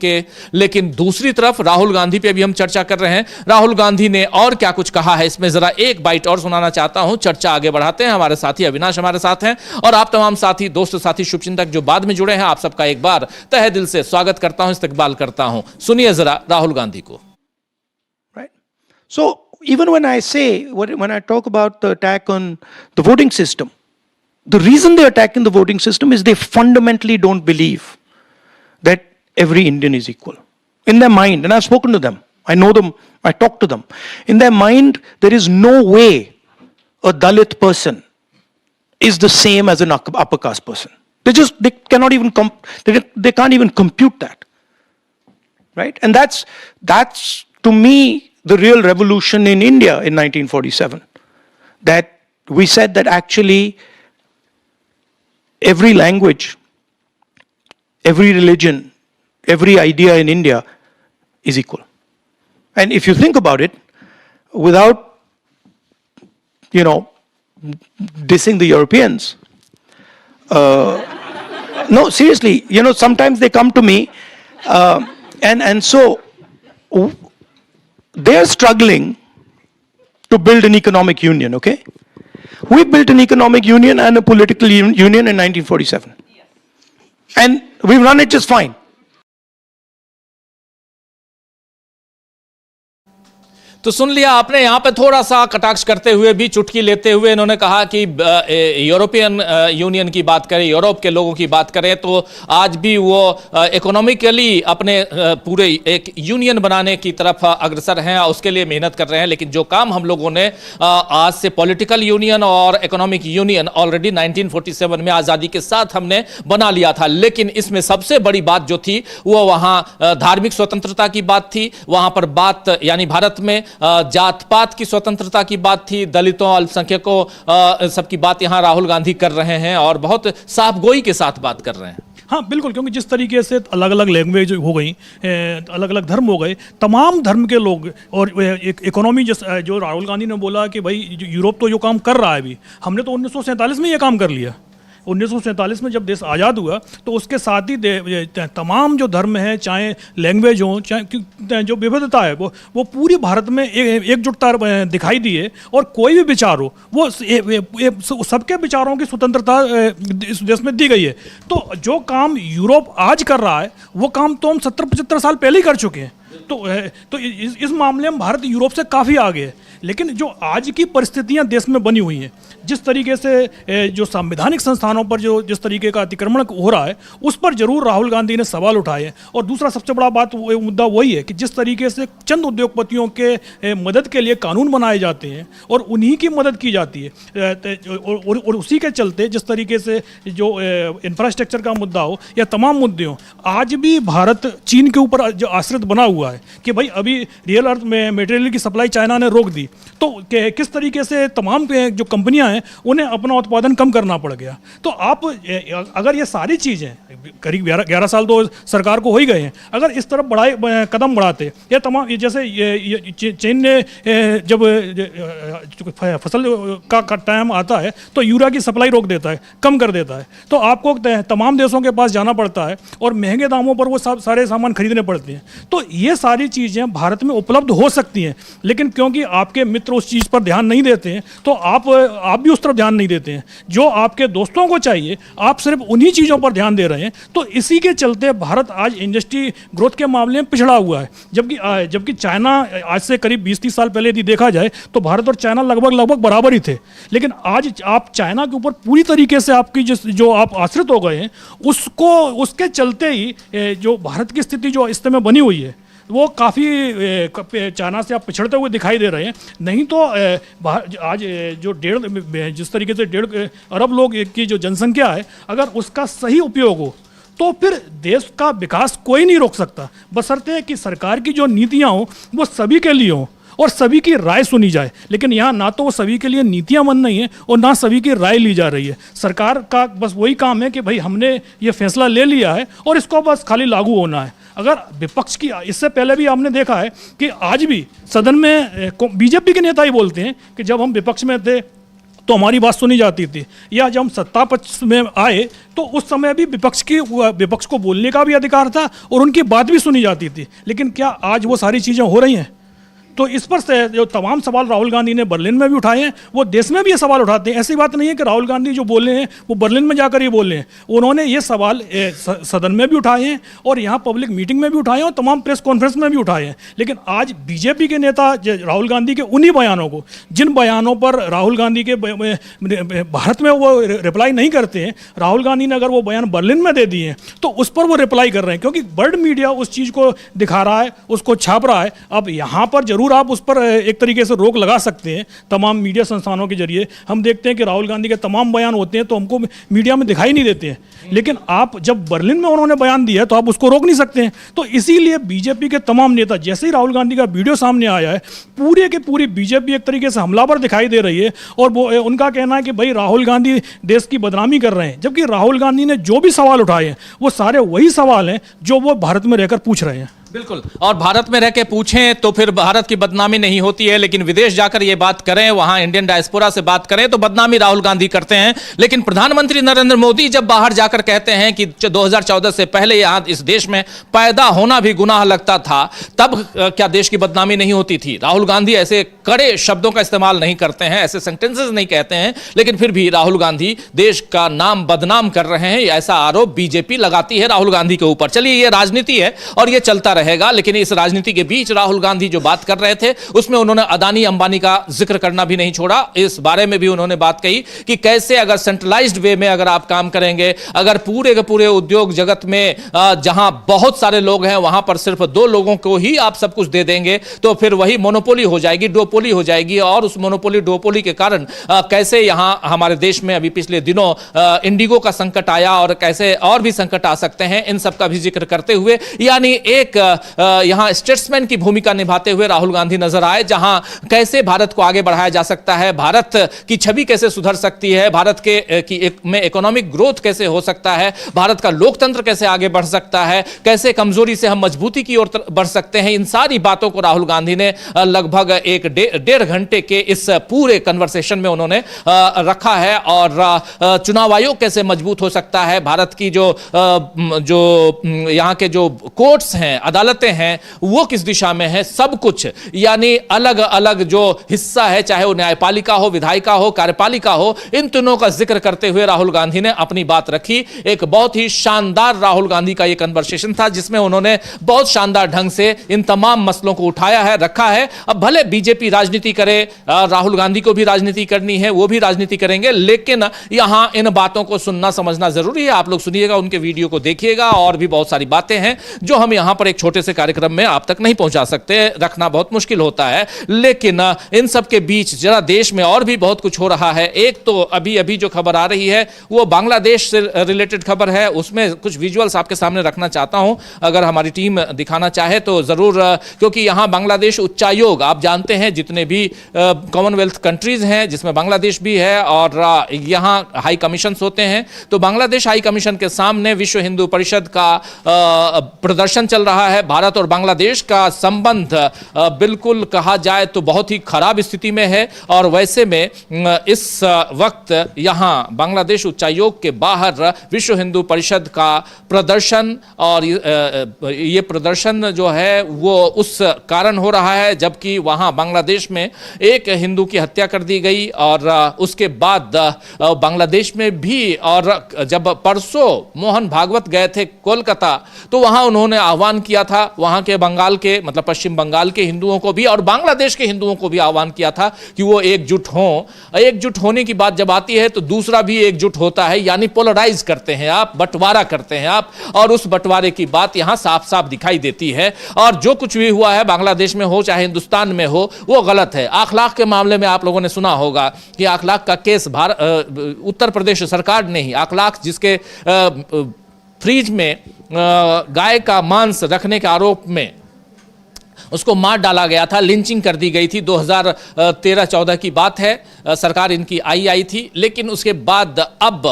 के। लेकिन दूसरी तरफ राहुल गांधी पे भी हम चर्चा कर रहे हैं। राहुल गांधी ने और क्या कुछ कहा है, इसमें जरा एक बाइट और सुनाना चाहता हूं। चर्चा आगे बढ़ाते हैं। हमारे साथी अविनाश हमारे साथ हैं, और आप तमाम साथी, दोस्त साथी, शुभचिंतक जो बाद में जुड़े हैं, आप सबका एक बार तहे दिल से स्वागत करता हूं, इस्तकबाल करता हूं। सुनिए जरा राहुल गांधी को। Right. So even when I talk about the attack on the voting system, the reason they're attacking the voting system is they fundamentally don't believe that every Indian is equal. In their mind, and I've spoken to them, I know them, I talk to them. In their mind, there is no way a Dalit person is the same as an upper caste person. They cannot even they can't even compute that. Right? And that's to me the real revolution in India in 1947. That we said that actually every language, every religion, every idea in India is equal. And if you think about it, without, dissing the Europeans, no, seriously, sometimes they come to me, and so they're struggling to build an economic union, okay? We built an economic union and a political union in 1947. Yes. And we've run it just fine. तो सुन लिया आपने, यहाँ पे थोड़ा सा कटाक्ष करते हुए भी, चुटकी लेते हुए इन्होंने कहा कि यूरोपियन यूनियन की बात करें, यूरोप के लोगों की बात करें तो आज भी वो इकोनॉमिकली अपने पूरे एक यूनियन बनाने की तरफ अग्रसर हैं, उसके लिए मेहनत कर रहे हैं। लेकिन जो काम हम लोगों ने आज से पॉलिटिकल यूनियन और इकोनॉमिक यूनियन ऑलरेडी 1947 में आजादी के साथ हमने बना लिया था, लेकिन इसमें सबसे बड़ी बात जो थी वो वहां धार्मिक स्वतंत्रता की बात थी, वहां पर बात यानी भारत में जात पात की स्वतंत्रता की बात थी, दलितों अल्पसंख्यकों सबकी बात यहां राहुल गांधी कर रहे हैं और बहुत साफ गोई के साथ बात कर रहे हैं। हाँ बिल्कुल, क्योंकि जिस तरीके से अलग अलग लैंग्वेज हो गई, अलग अलग धर्म हो गए, तमाम धर्म के लोग, और एक इकोनॉमी जो राहुल गांधी ने बोला कि भाई यूरोप तो जो काम कर रहा है अभी, हमने तो 1947 में ये काम कर लिया। 1947 में जब देश आज़ाद हुआ तो उसके साथ ही तमाम जो धर्म है, चाहे लैंग्वेज हो, चाहे जो विविधता है, वो पूरी भारत में एकजुटता दिखाई दी है। और कोई भी विचार हो वो सबके विचारों की स्वतंत्रता इस देश में दी गई है। तो जो काम यूरोप आज कर रहा है वो काम तो हम 70-75 साल पहले ही कर चुके हैं। तो इस मामले में भारत यूरोप से काफ़ी आगे है। लेकिन जो आज की परिस्थितियां देश में बनी हुई हैं, जिस तरीके से जो संवैधानिक संस्थानों पर जो जिस तरीके का अतिक्रमण हो रहा है, उस पर जरूर राहुल गांधी ने सवाल उठाए हैं। और दूसरा सबसे बड़ा मुद्दा वही है कि जिस तरीके से चंद उद्योगपतियों के मदद के लिए कानून बनाए जाते हैं और उन्हीं की मदद की जाती है, और उसी के चलते जिस तरीके से जो इंफ्रास्ट्रक्चर का मुद्दा हो या तमाम मुद्दे हों, आज भी भारत चीन के ऊपर जो आश्रित बना हुआ है कि भाई अभी रियल अर्थ में मटेरियल की सप्लाई चाइना ने रोक दी, तो किस तरीके से तमाम जो कंपनियां हैं उन्हें अपना उत्पादन कम करना पड़ गया। तो आप अगर ये सारी चीज़ें करीब 11 साल तो सरकार को हो ही गए हैं, अगर इस तरफ कदम बढ़ाते या तमाम ये चीन ने जब फसल का टाइम आता है तो यूरिया की सप्लाई रोक देता है, कम कर देता है, तो आपको तमाम देशों के पास जाना पड़ता है और महंगे दामों पर वो सारे सामान खरीदने पड़ते हैं। तो ये सारी चीज़ें भारत में उपलब्ध हो सकती हैं, लेकिन क्योंकि आपके मित्र उस चीज़ पर ध्यान नहीं देते हैं तो आप भी उस तरफ ध्यान नहीं देते हैं। जो आपके दोस्तों को चाहिए आप सिर्फ उन्हीं चीज़ों पर ध्यान दे रहे हैं। तो इसी के चलते भारत आज इंडस्ट्री ग्रोथ के मामले में पिछड़ा हुआ है, जबकि चाइना आज से करीब 20-30 साल पहले यदि देखा जाए तो भारत और चाइना लगभग बराबर ही थे। लेकिन आज आप चाइना के ऊपर पूरी तरीके से आपकी जो आप आश्रित हो गए हैं, उसके चलते ही जो भारत की स्थिति जो इस समय बनी हुई है वो काफ़ी चाइना से आप पिछड़ते हुए दिखाई दे रहे हैं। नहीं तो आज जो जिस तरीके से 1.5 अरब लोग की जो जनसंख्या है, अगर उसका सही उपयोग हो तो फिर देश का विकास कोई नहीं रोक सकता, बशर्ते कि सरकार की जो नीतियाँ हों वो सभी के लिए हों और सभी की राय सुनी जाए। लेकिन यहाँ ना तो वो सभी के लिए नीतियाँ बन रही हैं और ना सभी की राय ली जा रही है। सरकार का बस वही काम है कि भाई हमने ये फैसला ले लिया है और इसको बस खाली लागू होना है। अगर विपक्ष की, इससे पहले भी आपने देखा है कि आज भी सदन में बीजेपी के नेता ही बोलते हैं कि जब हम विपक्ष में थे तो हमारी बात सुनी जाती थी, या जब हम सत्ता पक्ष में आए तो उस समय भी विपक्ष को बोलने का भी अधिकार था और उनकी बात भी सुनी जाती थी। लेकिन क्या आज वो सारी चीज़ें हो रही हैं? तो इस पर से जो तमाम सवाल राहुल गांधी ने बर्लिन में भी उठाए हैं, वो देश में भी ये सवाल उठाते हैं। ऐसी बात नहीं है कि राहुल गांधी जो बोले हैं वो बर्लिन में जाकर ही बोले हैं, उन्होंने ये सवाल सदन में भी उठाए हैं और यहाँ पब्लिक मीटिंग में भी उठाए हैं और तमाम प्रेस कॉन्फ्रेंस में भी उठाए हैं। लेकिन आज बीजेपी के नेता राहुल गांधी के उन्हीं बयानों को, जिन बयानों पर राहुल गांधी के भारत में वो रिप्लाई नहीं करते हैं, राहुल गांधी ने अगर वो बयान बर्लिन में दे दिए हैं तो उस पर वो रिप्लाई कर रहे हैं, क्योंकि वर्ल्ड मीडिया उस चीज़ को दिखा रहा है, उसको छाप रहा है। अब यहाँ पर जरूर आप उस पर एक तरीके से रोक लगा सकते हैं तमाम मीडिया संस्थानों के जरिए। हम देखते हैं कि राहुल गांधी के तमाम बयान होते हैं तो हमको मीडिया में दिखाई नहीं देते हैं, लेकिन आप जब बर्लिन में उन्होंने बयान दिया तो आप उसको रोक नहीं सकते हैं। तो इसीलिए बीजेपी के तमाम नेता, जैसे ही राहुल गांधी का वीडियो सामने आया है, पूरे के पूरी बीजेपी एक तरीके से हमलावर दिखाई दे रही है और वो उनका कहना है कि भाई राहुल गांधी देश की बदनामी कर रहे हैं। जबकि राहुल गांधी ने जो भी सवाल उठाए हैं वो सारे वही सवाल हैं जो वो भारत में रहकर पूछ रहे हैं। बिल्कुल, और भारत में रह के पूछें तो फिर भारत की बदनामी नहीं होती है, लेकिन विदेश जाकर ये बात करें, वहां इंडियन डायस्पोरा से बात करें तो बदनामी राहुल गांधी करते हैं। लेकिन प्रधानमंत्री नरेंद्र मोदी जब बाहर जाकर कहते हैं कि 2014 से पहले यहां इस देश में पैदा होना भी गुनाह लगता था, तब क्या देश की बदनामी नहीं होती थी? राहुल गांधी ऐसे कड़े शब्दों का इस्तेमाल नहीं करते हैं, ऐसे सेंटेंसेस नहीं कहते हैं, लेकिन फिर भी राहुल गांधी देश का नाम बदनाम कर रहे हैं, ऐसा आरोप बीजेपी लगाती है राहुल गांधी के ऊपर। चलिए, ये राजनीति है और ये चलता रहेगा। लेकिन इस राजनीति के बीच राहुल गांधी जो बात कर रहे थे उसमें उन्होंने अदानी अंबानी का जिक्र करना भी नहीं छोड़ा। इस बारे में भी उन्होंने बात कही कि कैसे अगर सेंट्रलाइज्ड वे में अगर आप काम करेंगे, अगर पूरे के पूरे उद्योग जगत में जहां बहुत सारे लोग हैं वहां पर सिर्फ 2 लोगों को ही आप सब कुछ दे देंगे तो फिर वही मोनोपोली हो जाएगी, डुओपोली हो जाएगी। और उस मोनोपोली डुओपोली के कारण कैसे यहां हमारे देश में अभी पिछले दिनों इंडिगो का संकट आया और कैसे और भी संकट आ सकते हैं, इन सब का भी जिक्र करते हुए यानी एक यहां स्टेट्समैन की भूमिका निभाते हुए राहुल गांधी नजर आए, जहां कैसे भारत को आगे बढ़ाया जा सकता है, भारत की छवि कैसे सुधर सकती है, भारत में इकोनॉमिक ग्रोथ कैसे हो सकता है, भारत का लोकतंत्र कैसे आगे बढ़ सकता है, कैसे कमजोरी से हम मजबूती की ओर बढ़ सकते हैं। इन सारी बातों को राहुल गांधी ने लगभग 1.5 घंटे के इस पूरे कन्वर्सेशन में उन्होंने रखा है। और चुनाव आयोग कैसे मजबूत हो सकता है, भारत की जो यहां के जो कोर्ट्स हैं, अदालतें हैं, वो किस दिशा में है, सब कुछ यानी अलग अलग जो हिस्सा है, चाहे वो न्यायपालिका हो, विधायिका हो, कार्यपालिका हो, इन तीनों का जिक्र करते हुए राहुल गांधी ने अपनी बात रखी। एक बहुत ही शानदार राहुल गांधी का यह कन्वर्सेशन था जिसमें उन्होंने बहुत शानदार ढंग से इन तमाम मसलों को उठाया है, रखा है। अब भले बीजेपी राजनीति करे, राहुल गांधी को भी राजनीति करनी है, वो भी राजनीति करेंगे, लेकिन यहां इन बातों को सुनना समझना जरूरी है। आप लोग सुनिएगा, उनके वीडियो को देखिएगा, और भी बहुत सारी बातें हैं जो हम यहां पर एक छोटे से कार्यक्रम में आप तक नहीं पहुंचा सकते, रखना बहुत मुश्किल होता है। लेकिन इन सब के बीच जरा देश में और भी बहुत कुछ हो रहा है। एक तो अभी अभी जो खबर आ रही है वो बांग्लादेश से रिलेटेड खबर है, उसमें कुछ विजुअल्स आपके सामने रखना चाहता हूं, अगर हमारी टीम दिखाना चाहे तो जरूर, क्योंकि यहां बांग्लादेश उच्चायोग, आप जानते हैं जितने भी कॉमनवेल्थ कंट्रीज हैं जिसमें बांग्लादेश भी है, और यहां हाई कमीशन होते हैं, तो बांग्लादेश हाई कमीशन के सामने विश्व हिंदू परिषद का प्रदर्शन चल रहा है। भारत और बांग्लादेश का संबंध बिल्कुल कहा जाए तो बहुत ही खराब स्थिति में है, और वैसे में इस वक्त यहां बांग्लादेश उच्चायोग के बाहर विश्व हिंदू परिषद का प्रदर्शन, और ये प्रदर्शन जो है वो उस कारण हो रहा है जबकि वहां बांग्लादेश में एक हिंदू की हत्या कर दी गई, और उसके बाद बांग्लादेश में भी, और जब परसों मोहन भागवत गए थे कोलकाता तो वहां उन्होंने आह्वान किया था वहां के बंगाल के, मतलब पश्चिम बंगाल के हिंदुओं को भी और बांग्लादेश के हिंदुओं को भी आह्वान किया था कि वो एकजुट हों। एकजुट होने की बात जब आती है तो दूसरा भी एकजुट होता है, यानी पोलराइज करते हैं आप, बंटवारा करते हैं आप, और उस बंटवारे की बात यहां साफ साफ दिखाई देती है। और जो कुछ भी हुआ है बांग्लादेश में हो चाहे हिंदुस्तान में हो वो गलत है। आखलाक के मामले में आप लोगों ने सुना होगा कि आखलाक का केस उत्तर प्रदेश सरकार ने ही, आखलाक जिसके फ्रिज में गाय का मांस रखने के आरोप में उसको मार डाला गया था, लिंचिंग कर दी गई थी, 2013-14 की बात है, सरकार इनकी आई थी। लेकिन उसके बाद अब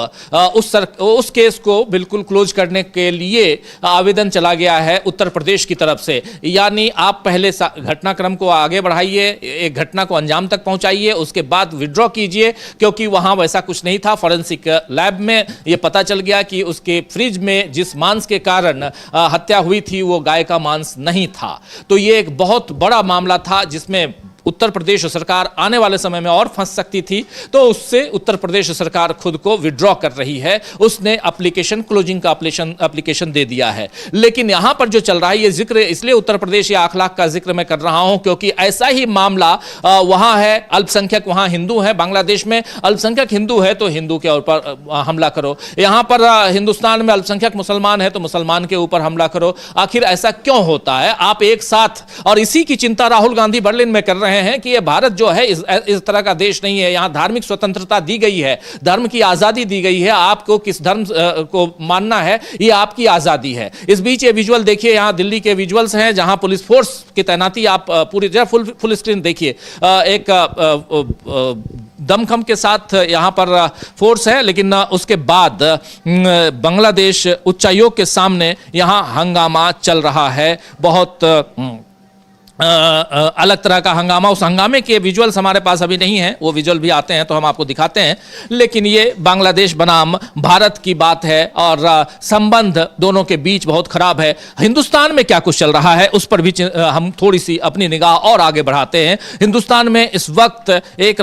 उस केस को बिल्कुल क्लोज करने के लिए आवेदन चला गया है उत्तर प्रदेश की तरफ से, यानी आप पहले घटनाक्रम को आगे बढ़ाइए, एक घटना को अंजाम तक पहुंचाइए, उसके बाद विड्रॉ कीजिए, क्योंकि वहां वैसा कुछ नहीं था। फॉरेंसिक लैब में यह पता चल गया कि उसके फ्रिज में जिस मांस के कारण हत्या हुई थी वो गाय का मांस नहीं था। तो ये एक बहुत बड़ा मामला था जिसमें उत्तर प्रदेश सरकार आने वाले समय में और फंस सकती थी, तो उससे उत्तर प्रदेश सरकार खुद को विड्रॉ कर रही है। उसने एप्लीकेशन, क्लोजिंग का एप्लीकेशन दे दिया है। लेकिन यहां पर जो चल रहा है, ये जिक्र इसलिए उत्तर प्रदेश या आखलाक का जिक्र मैं कर रहा हूं क्योंकि ऐसा ही मामला वहां है। अल्पसंख्यक वहां हिंदू है, बांग्लादेश में अल्पसंख्यक हिंदू है तो हिंदू के ऊपर हमला करो, यहां पर हिंदुस्तान में अल्पसंख्यक मुसलमान है तो मुसलमान के ऊपर हमला करो। आखिर ऐसा क्यों होता है? आप एक साथ, और इसी की चिंता राहुल गांधी बर्लिन में कर रहे हैं कि ये भारत जो है इस तरह का देश नहीं है, यहां धार्मिक स्वतंत्रता दी गई है, धर्म की आजादी दी गई है, आपको किस धर्म को मानना है ये आपकी आजादी है। इस बीच ये विजुअल देखिए, यहां दिल्ली के विजुअल्स हैं जहां पुलिस फोर्स की तैनाती आप पूरी फुल स्क्रीन देखिए, एक दमखम के साथ यहां पर फोर्स है। लेकिन उसके बाद बांग्लादेश उच्चायोग के सामने यहां हंगामा चल रहा है, बहुत अलग तरह का हंगामा, उस हंगामे के विजुअल्स हमारे पास अभी नहीं है, वो विजुअल भी आते हैं तो हम आपको दिखाते हैं। लेकिन ये बांग्लादेश बनाम भारत की बात है और संबंध दोनों के बीच बहुत खराब है। हिंदुस्तान में क्या कुछ चल रहा है उस पर भी हम थोड़ी सी अपनी निगाह और आगे बढ़ाते हैं। हिंदुस्तान में इस वक्त एक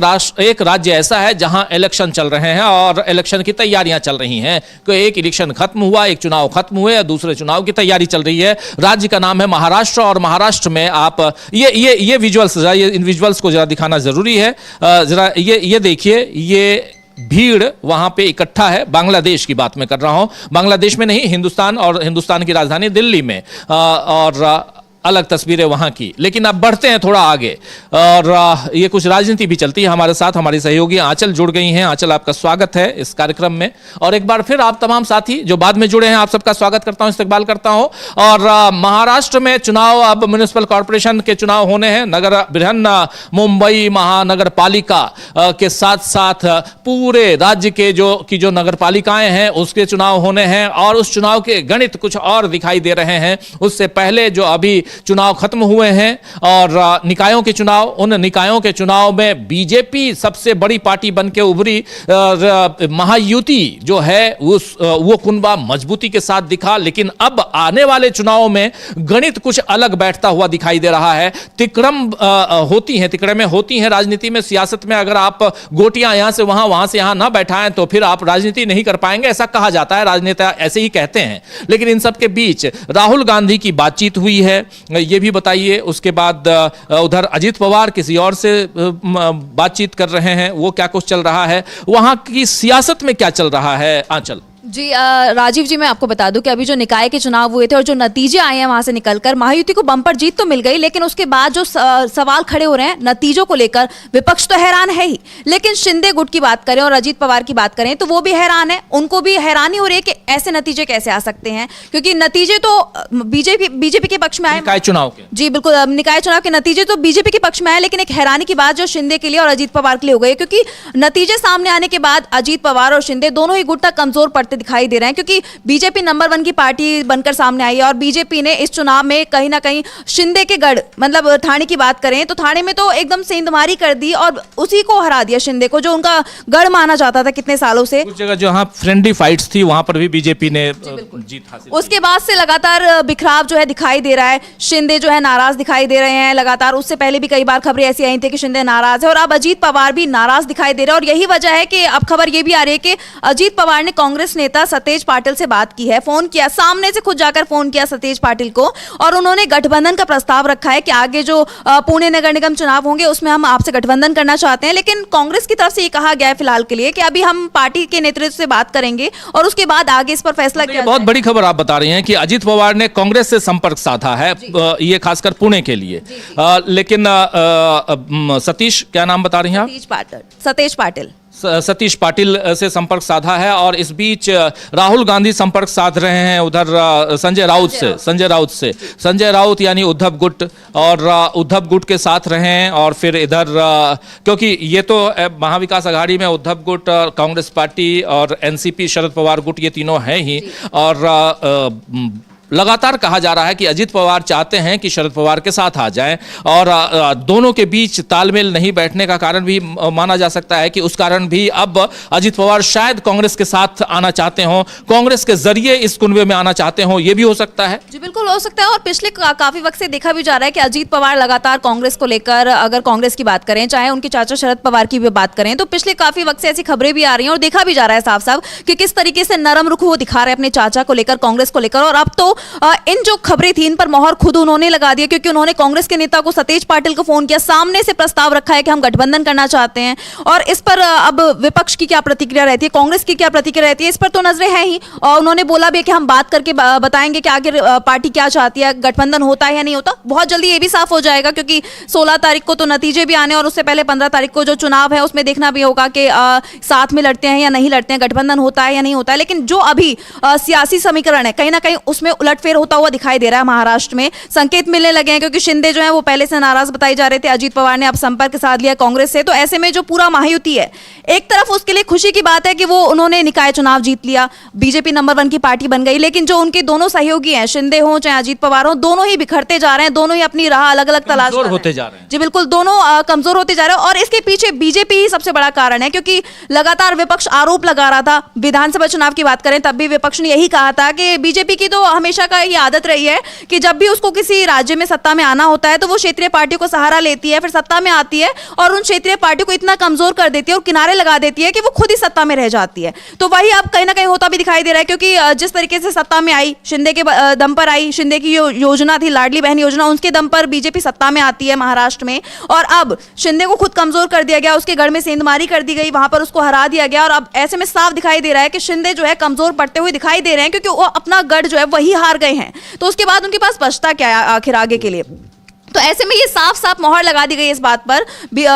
राज्य ऐसा है जहां इलेक्शन चल रहे हैं और इलेक्शन की तैयारियां चल रही हैं। एक इलेक्शन खत्म हुआ, एक चुनाव खत्म हुए, दूसरे चुनाव की तैयारी चल रही है। राज्य का नाम है महाराष्ट्र और महाराष्ट्र में आप ये विजुअल्स, ये इन विजुअल्स को जरा दिखाना जरूरी है। जरा ये देखिए, ये भीड़ वहां पे इकट्ठा है। बांग्लादेश की बात मैं कर रहा हूं, बांग्लादेश में नहीं, हिंदुस्तान और हिंदुस्तान की राजधानी दिल्ली में, और अलग तस्वीरें वहां की। लेकिन अब बढ़ते हैं थोड़ा आगे और ये कुछ राजनीति भी चलती है हमारे साथ। हमारी सहयोगी आंचल जुड़ गई हैं। आंचल, आपका स्वागत है इस कार्यक्रम में। और एक बार फिर आप तमाम साथी जो बाद में जुड़े हैं, आप सबका स्वागत करता हूं, इस्तकबाल करता हूं। और महाराष्ट्र में चुनाव, अब म्युनिसिपल कॉर्पोरेशन के चुनाव होने हैं। नगर बृहन मुंबई महानगर पालिका के साथ साथ पूरे राज्य के जो नगर पालिकाएं हैं उसके चुनाव होने हैं और उस चुनाव के गणित कुछ और दिखाई दे रहे हैं। उससे पहले जो अभी चुनाव खत्म हुए हैं और निकायों के चुनाव, उन निकायों के चुनाव में बीजेपी सबसे बड़ी पार्टी बन के उभरी। महायुति जो है वो कुनबा मजबूती के साथ दिखा। लेकिन अब आने वाले चुनावों में गणित कुछ अलग बैठता हुआ दिखाई दे रहा है। तिकड़में होती हैं राजनीति में, सियासत में। अगर आप गोटियां यहां से वहां से यहां ना बैठाएं तो फिर आप राजनीति नहीं कर पाएंगे, ऐसा कहा जाता है, राजनेता ऐसे ही कहते हैं। लेकिन इन सब के बीच राहुल गांधी की बातचीत हुई है, ये भी बताइए। उसके बाद उधर अजीत पवार किसी और से बातचीत कर रहे हैं, वो क्या कुछ चल रहा है, वहां की सियासत में क्या चल रहा है आंचल? जी राजीव जी, मैं आपको बता दूं कि अभी जो निकाय के चुनाव हुए थे और जो नतीजे आए हैं वहां से निकलकर महायुति को बम्पर जीत तो मिल गई, लेकिन उसके बाद जो सवाल खड़े हो रहे हैं नतीजों को लेकर, विपक्ष तो हैरान है ही, लेकिन शिंदे गुट की बात करें और अजीत पवार की बात करें तो वो भी हैरान है। उनको भी हैरानी हो रही है कि ऐसे नतीजे कैसे आ सकते हैं, क्योंकि नतीजे तो बीजेपी के पक्ष में आए, निकाय चुनाव के। जी बिल्कुल, निकाय चुनाव के नतीजे तो बीजेपी के पक्ष में आए, लेकिन एक हैरानी की बात जो शिंदे के लिए और अजीत पवार के लिए हो गई, क्योंकि नतीजे सामने आने के बाद अजीत पवार और शिंदे दोनों ही गुट तक कमजोर पड़ते दिखाई दे रहे हैं, क्योंकि बीजेपी नंबर 1 की पार्टी बनकर सामने आई है और बीजेपी ने इस चुनाव में कहीं ना कहीं शिंदे के गढ़, मतलब थाने की बात करें तो थाने में तो एकदम सेंधमारी कर दी और उसी को हरा दिया, शिंदे को, जो उनका गढ़ माना जाता था कितने सालों से। कुछ जगह जहां फ्रेंडली फाइट्स थी वहां पर भी बीजेपी ने जीत हासिल। उसके बाद से लगातार बिखराव जो है दिखाई दे रहा है। शिंदे जो है नाराज दिखाई दे रहे हैं लगातार। उससे पहले भी कई बार खबरें ऐसी आई थी कि शिंदे नाराज है और अब अजीत पवार भी नाराज दिखाई दे रहे हैं। और यही वजह है कि अब खबर ये भी आ रही है कि अजीत पवार ने कांग्रेस नेता सतेज पाटिल से बात की है, फोन किया, सामने से खुद जाकर फोन किया सतेज पाटिल को, और उन्होंने गठबंधन का प्रस्ताव रखा है कि आगे जो पुणे नगर निगम चुनाव होंगे उसमें हम आपसे गठबंधन करना चाहते हैं। लेकिन कांग्रेस की तरफ से ये कहा गया है फिलहाल के लिए कि अभी हम पार्टी के नेतृत्व से बात करेंगे और उसके बाद आगे इस पर फैसला किया। बहुत बड़ी खबर आप बता रही हैं कि अजीत पवार ने कांग्रेस से संपर्क साधा है, ये खासकर पुणे के लिए। लेकिन सतीश, क्या नाम बता रही हैं आप? सतीश पाटिल से संपर्क साधा है और इस बीच राहुल गांधी संपर्क साध रहे हैं उधर संजय राउत यानी उद्धव गुट, और उद्धव गुट के साथ रहे हैं। और फिर इधर क्योंकि ये तो महाविकास आघाड़ी में उद्धव गुट, कांग्रेस पार्टी और एनसीपी शरद पवार गुट, ये तीनों हैं ही। और लगातार कहा जा रहा है कि अजीत पवार चाहते हैं कि शरद पवार के साथ आ जाएं और दोनों के बीच तालमेल नहीं बैठने का कारण भी माना जा सकता है कि उस कारण भी अब अजीत पवार शायद कांग्रेस के साथ आना चाहते हों, कांग्रेस के जरिए इस कुनबे में आना चाहते हों, ये भी हो सकता है। जी बिल्कुल हो सकता है। और पिछले काफी वक्त से देखा भी जा रहा है कि अजीत पवार लगातार कांग्रेस को लेकर, अगर कांग्रेस की बात करें, चाहे उनके चाचा शरद पवार की भी बात करें, तो पिछले काफी वक्त से ऐसी खबरें भी आ रही हैं और देखा भी जा रहा है साफ साफ कि किस तरीके से नरम रुख वो दिखा रहे हैं अपने चाचा को लेकर, कांग्रेस को लेकर। और अब तो इन जो खबरें थी इन पर मोहर खुद उन्होंने लगा दिया, क्योंकि उन्होंने कांग्रेस के नेता को सतेज पाटिल को फोन किया, सामने से प्रस्ताव रखा है कि हम गठबंधन करना चाहते हैं। और इस पर अब विपक्ष की क्या प्रतिक्रिया रहती है, कांग्रेस की क्या प्रतिक्रिया रहती है, इस पर तो नजरें हैं ही। और उन्होंने बोला भी कि हम बात करके बताएंगे कि आगे पार्टी क्या चाहती है, गठबंधन होता है या नहीं होता। बहुत जल्दी ये भी साफ हो जाएगा, क्योंकि 16 तारीख को तो नतीजे भी आने और उससे पहले 15 तारीख को जो चुनाव है उसमें देखना भी होगा कि साथ में लड़ते हैं या नहीं लड़ते हैं, गठबंधन होता है या नहीं होता है। लेकिन जो अभी सियासी समीकरण है कहीं ना कहीं उसमें उलटफेर होता हुआ दिखाई दे रहा है महाराष्ट्र में। संकेत मिलने लगे हैं क्योंकि शिंदे जो है वो पहले से नाराज बताई जा रहे थे, अजीत पवार ने अब संपर्क साध लिया कांग्रेस से। तो ऐसे में जो पूरा महायुति है, एक तरफ उसके लिए खुशी की बात है कि वो उन्होंने निकाय चुनाव जीत लिया, बीजेपी नंबर 1 की पार्टी बन गई, लेकिन जो उनके दोनों सहयोगी हैं, शिंदे हो चाहे अजीत पवार हो, दोनों ही बिखरते जा रहे हैं, दोनों ही अपनी राह अलग अलग तलाश कमजोर होते जा रहे हैं। जी बिल्कुल, दोनों कमजोर होते जा रहे हैं और इसके पीछे बीजेपी ही सबसे बड़ा कारण है, क्योंकि लगातार विपक्ष आरोप लगा रहा था। विधानसभा चुनाव की बात करें तब भी विपक्ष ने यही कहा था कि बीजेपी की तो हमेशा का ये आदत रही है कि जब भी उसको किसी राज्य में सत्ता में आना होता है तो वो क्षेत्रीय पार्टियों को सहारा लेती है, फिर सत्ता में आती है और उन क्षेत्रीय पार्टियों को इतना कमजोर कर देती है और किनारे लगा देती है कि वो खुद ही सत्ता में रह जाती है। तो वही अब कहीं ना कहीं होता भी दिखाई दे रहा है, क्योंकि जिस तरीके से सत्ता में आई, शिंदे के दम पर आई, शिंदे की योजना थी लाडली बहन योजना, उसके दम पर बीजेपी सत्ता में आती है महाराष्ट्र में, और अब शिंदे को खुद कमजोर कर दिया गया, उसके गढ़ में सेंधमारी कर दी गई, वहां पर उसको हरा दिया गया और अब ऐसे में साफ दिखाई दे रहा है कि शिंदे जो है कमजोर पड़ते हुए दिखाई दे रहे हैं, क्योंकि वो अपना गढ़ जो है वही हार गए हैं। तो उसके बाद उनके पास बचता क्या है आखिर आगे के लिए? तो ऐसे में ये साफ साफ मोहर लगा दी गई इस बात पर,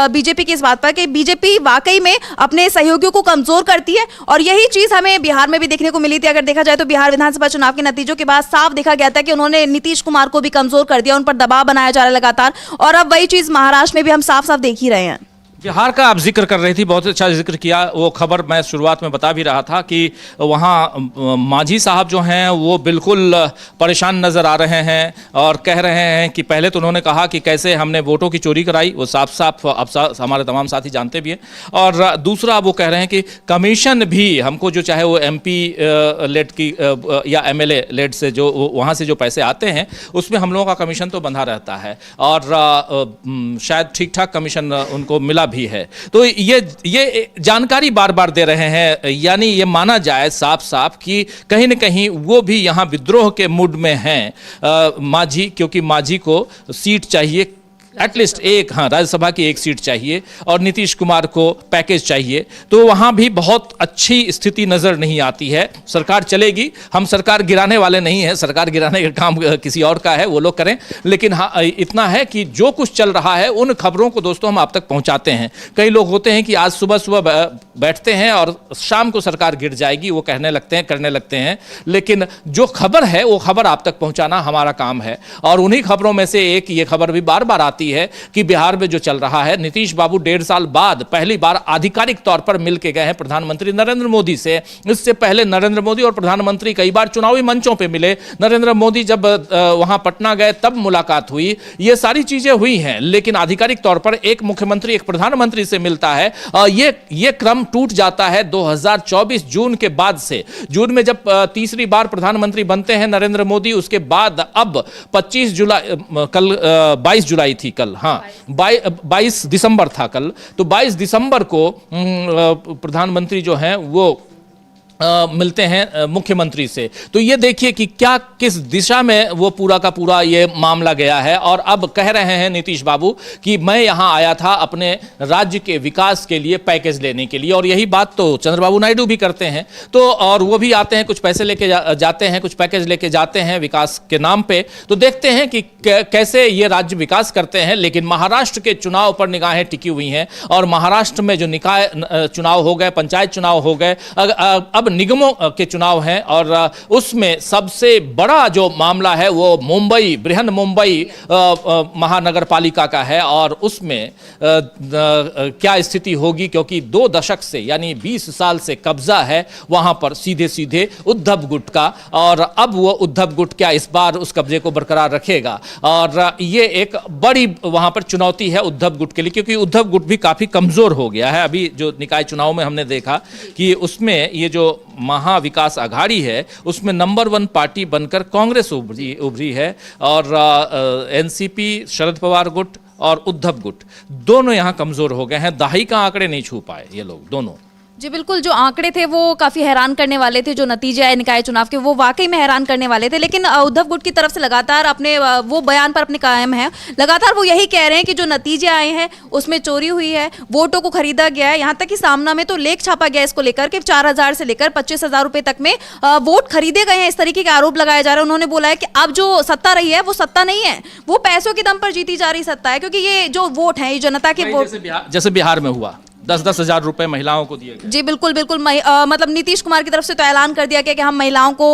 बीजेपी की इस बात पर, कि बीजेपी वाकई में अपने सहयोगियों को कमजोर करती है। और यही चीज हमें बिहार में भी देखने को मिली थी। अगर देखा जाए तो बिहार विधानसभा चुनाव के नतीजों के बाद साफ देखा गया था कि उन्होंने नीतीश कुमार को भी कमजोर कर दिया, उन पर दबाव बनाया जा रहा है लगातार, और अब वही चीज महाराष्ट्र में भी हम साफ साफ देख ही रहे हैं। बिहार का आप जिक्र कर रही थी, बहुत अच्छा जिक्र किया। वो खबर मैं शुरुआत में बता भी रहा था कि वहाँ मांझी साहब जो हैं वो बिल्कुल परेशान नज़र आ रहे हैं और कह रहे हैं कि पहले तो उन्होंने कहा कि कैसे हमने वोटों की चोरी कराई, वो साफ साफ अब हमारे तमाम साथी जानते भी हैं। और दूसरा वो कह रहे हैं कि कमीशन भी हमको जो चाहे वो MP लेड की या MLA लेड से जो वहाँ से जो पैसे आते हैं उसमें हम लोगों का कमीशन तो बंधा रहता है और शायद ठीक ठाक कमीशन उनको मिला भी है। तो ये जानकारी बार बार दे रहे हैं, यानी ये माना जाए साफ साफ कि कहीं न कहीं वो भी यहाँ विद्रोह के मूड में हैं मांझी, क्योंकि मांझी को सीट चाहिए, एटलीस्ट एक, हाँ, राज्यसभा की एक सीट चाहिए और नीतीश कुमार को पैकेज चाहिए। तो वहाँ भी बहुत अच्छी स्थिति नज़र नहीं आती है। सरकार चलेगी, हम सरकार गिराने वाले नहीं हैं, सरकार गिराने का काम किसी और का है, वो लोग करें, लेकिन हाँ इतना है कि जो कुछ चल रहा है उन खबरों को दोस्तों हम आप तक पहुँचाते हैं। कई लोग होते हैं कि आज सुबह सुबह बैठते हैं और शाम को सरकार गिर जाएगी वो कहने लगते हैं, करने लगते हैं, लेकिन जो खबर है वो खबर आप तक पहुँचाना हमारा काम है। और उन्हीं खबरों में से एक ये खबर भी बार बार आती है कि बिहार में जो चल रहा है, नीतीश बाबू 1.5 साल बाद पहली बार आधिकारिक तौर पर मिल के गए हैं प्रधानमंत्री नरेंद्र मोदी से। इससे पहले नरेंद्र मोदी और प्रधानमंत्री कई बार चुनावी मंचों पे मिले, नरेंद्र मोदी जब वहां पटना गए तब मुलाकात हुई, ये सारी चीजें हुई हैं, लेकिन आधिकारिक तौर पर एक मुख्यमंत्री एक प्रधानमंत्री से मिलता है। ये क्रम टूट जाता है 2024 जून के बाद से। जून में जब तीसरी बार प्रधानमंत्री बनते हैं नरेंद्र मोदी, उसके बाद अब 25 जुलाई, कल 22 जुलाई थी, कल, हाँ 22 दिसंबर था कल, तो 22 दिसंबर को प्रधानमंत्री जो हैं वो मिलते हैं मुख्यमंत्री से। तो ये देखिए कि क्या किस दिशा में वो पूरा का पूरा ये मामला गया है। और अब कह रहे हैं नीतीश बाबू कि मैं यहाँ आया था अपने राज्य के विकास के लिए पैकेज लेने के लिए, और यही बात तो चंद्रबाबू नायडू भी करते हैं। तो और वो भी आते हैं, कुछ पैसे लेके जाते हैं, कुछ पैकेज लेके जाते हैं विकास के नाम पे। तो देखते हैं कि कैसे ये राज्य विकास करते हैं। लेकिन महाराष्ट्र के चुनाव पर निगाहें टिकी हुई हैं और महाराष्ट्र में जो निकाय चुनाव हो गए, पंचायत चुनाव हो गए, अब निगमों के चुनाव हैं और उसमें सबसे बड़ा जो मामला है वो मुंबई, बृहन मुंबई महानगर पालिका का है। और उसमें क्या स्थिति होगी, क्योंकि 2 दशक से यानी 20 साल से कब्जा है वहां पर सीधे सीधे उद्धव गुट का, और अब वो उद्धव गुट क्या इस बार उस कब्जे को बरकरार रखेगा। और ये एक बड़ी वहां पर चुनौती है उद्धव गुट के लिए, क्योंकि उद्धव गुट भी काफी कमजोर हो गया है। अभी जो निकाय चुनाव में हमने देखा कि उसमें ये जो महाविकास आघाड़ी है उसमें नंबर 1 पार्टी बनकर कांग्रेस उभरी है, और एनसीपी, शरद पवार गुट और उद्धव गुट दोनों यहां कमजोर हो गए हैं। दहाई का आंकड़े नहीं छू पाए ये लोग दोनों। जी बिल्कुल, जो आंकड़े थे वो काफी हैरान करने वाले थे, जो नतीजे आए निकाय चुनाव के वो वाकई में हैरान करने वाले थे। लेकिन उद्धव गुट की तरफ से लगातार अपने वो बयान पर अपने कायम है, लगातार वो यही कह रहे हैं कि जो नतीजे आए हैं उसमें चोरी हुई है, वोटों को खरीदा गया है। यहाँ तक कि सामना में तो लेख छापा गया इसको लेकर के 4,000 से लेकर 25,000 रुपए तक में वोट खरीदे गए हैं, इस तरीके के आरोप लगाए जा रहे हैं। उन्होंने बोला है कि अब जो सत्ता रही है वो सत्ता नहीं है, वो पैसों के दम पर जीती जा रही सत्ता है, क्योंकि ये जो वोट है ये जनता के वोट, जैसे बिहार में हुआ, 10-10 हजार रुपए महिलाओं को दिए गए। जी बिल्कुल बिल्कुल मतलब नीतीश कुमार की तरफ से तो ऐलान कर दिया गया कि हम महिलाओं को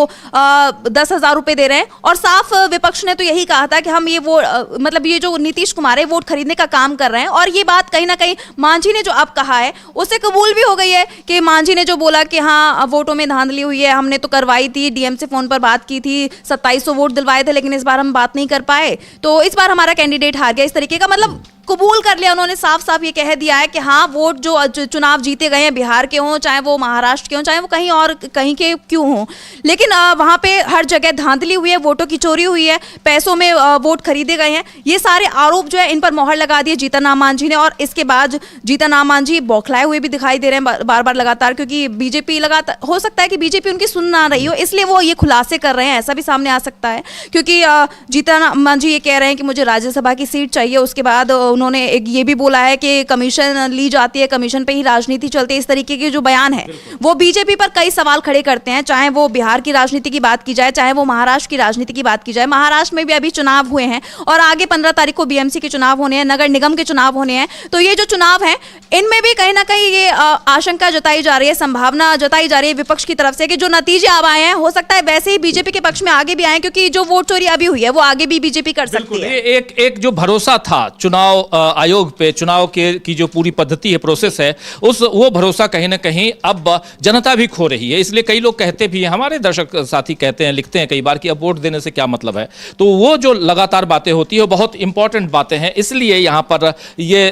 10,000 रुपए दे रहे हैं, और साफ विपक्ष ने तो यही कहा था कि हम ये मतलब ये जो नीतीश कुमार है वोट खरीदने का काम कर रहे हैं। और ये बात कहीं ना कहीं मांझी ने जो अब कहा है उससे कबूल भी हो गई है कि मांझी ने जो बोला कि हाँ वोटों में धांधली हुई है, हमने तो करवाई थी, डीएम से फोन पर बात की थी, 2700 वोट दिलवाए थे, लेकिन इस बार हम बात नहीं कर पाए, तो इस बार हमारा कैंडिडेट हार गया। इस तरीके का मतलब कबूल कर लिया उन्होंने, साफ साफ ये कह दिया है कि हाँ वोट जो चुनाव जीते गए हैं, बिहार के हों, चाहे वो महाराष्ट्र के हों, चाहे वो कहीं और कहीं के क्यों हों, लेकिन वहाँ पे हर जगह धांधली हुई है, वोटों की चोरी हुई है, पैसों में वोट खरीदे गए हैं। ये सारे आरोप जो है इन पर मोहर लगा दी जीतन राम मांझी ने। और इसके बाद जीतन राम मांझी बौखलाए हुए भी दिखाई दे रहे हैं बार बार लगातार, क्योंकि बीजेपी लगातार, हो सकता है कि बीजेपी उनकी सुन ना रही हो, इसलिए वो ये खुलासे कर रहे हैं, ऐसा भी सामने आ सकता है। क्योंकि जीतन राम मांझी ये कह रहे हैं कि मुझे राज्यसभा की सीट चाहिए, उसके बाद उन्होंने एक ये भी बोला है कि कमीशन ली जाती है, कमीशन पे ही राजनीति चलती है। इस तरीके के जो बयान है वो बीजेपी पर कई सवाल खड़े करते हैं, चाहे वो बिहार की राजनीति की बात की जाए, चाहे वो महाराष्ट्र की राजनीति की बात की जाए। महाराष्ट्र में भी अभी चुनाव हुए हैं और आगे 15 तारीख को बीएमसी के चुनाव होने हैं, नगर निगम के चुनाव होने हैं। तो ये जो चुनाव है इनमें भी कहीं ना कहीं ये आशंका जताई जा रही है, संभावना जताई जा रही है विपक्ष की तरफ से कि जो नतीजे अब आए हैं हो सकता है वैसे ही बीजेपी के पक्ष में आगे भी आए, क्योंकि जो वोट चोरी अभी हुई है वो आगे भी बीजेपी कर सकती है। एक जो भरोसा था चुनाव आयोग पे, चुनाव की जो पूरी पद्धति है, प्रोसेस है, वो भरोसा कहीं ना कहीं अब जनता भी खो रही है। इसलिए कई लोग कहते भी हैं, हमारे दर्शक साथी कहते हैं, लिखते हैं कई बार कि अब वोट देने से क्या मतलब है। तो वो जो लगातार बातें होती है वो बहुत इंपॉर्टेंट बातें हैं। इसलिए यहां पर ये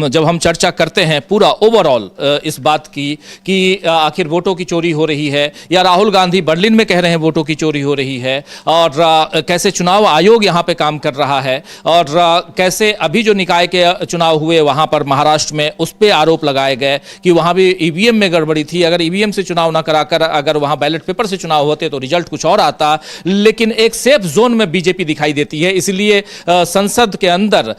जब हम चर्चा करते हैं पूरा ओवरऑल इस बात की कि आखिर वोटों की चोरी हो रही है, या राहुल गांधी बर्लिन में कह रहे हैं वोटों की चोरी हो रही है, और कैसे चुनाव आयोग यहां पे काम कर रहा है, और कैसे अभी जो निकाय के चुनाव हुए वहां पर महाराष्ट्र में उस पे आरोप लगाए गए कि वहां भी ईवीएम में गड़बड़ी थी, अगर ईवीएम से चुनाव ना कराकर अगर वहां बैलेट पेपर से चुनाव होते तो रिजल्ट कुछ और आता। लेकिन एक सेफ जोन में बीजेपी दिखाई देती है। इसलिए संसद के अंदर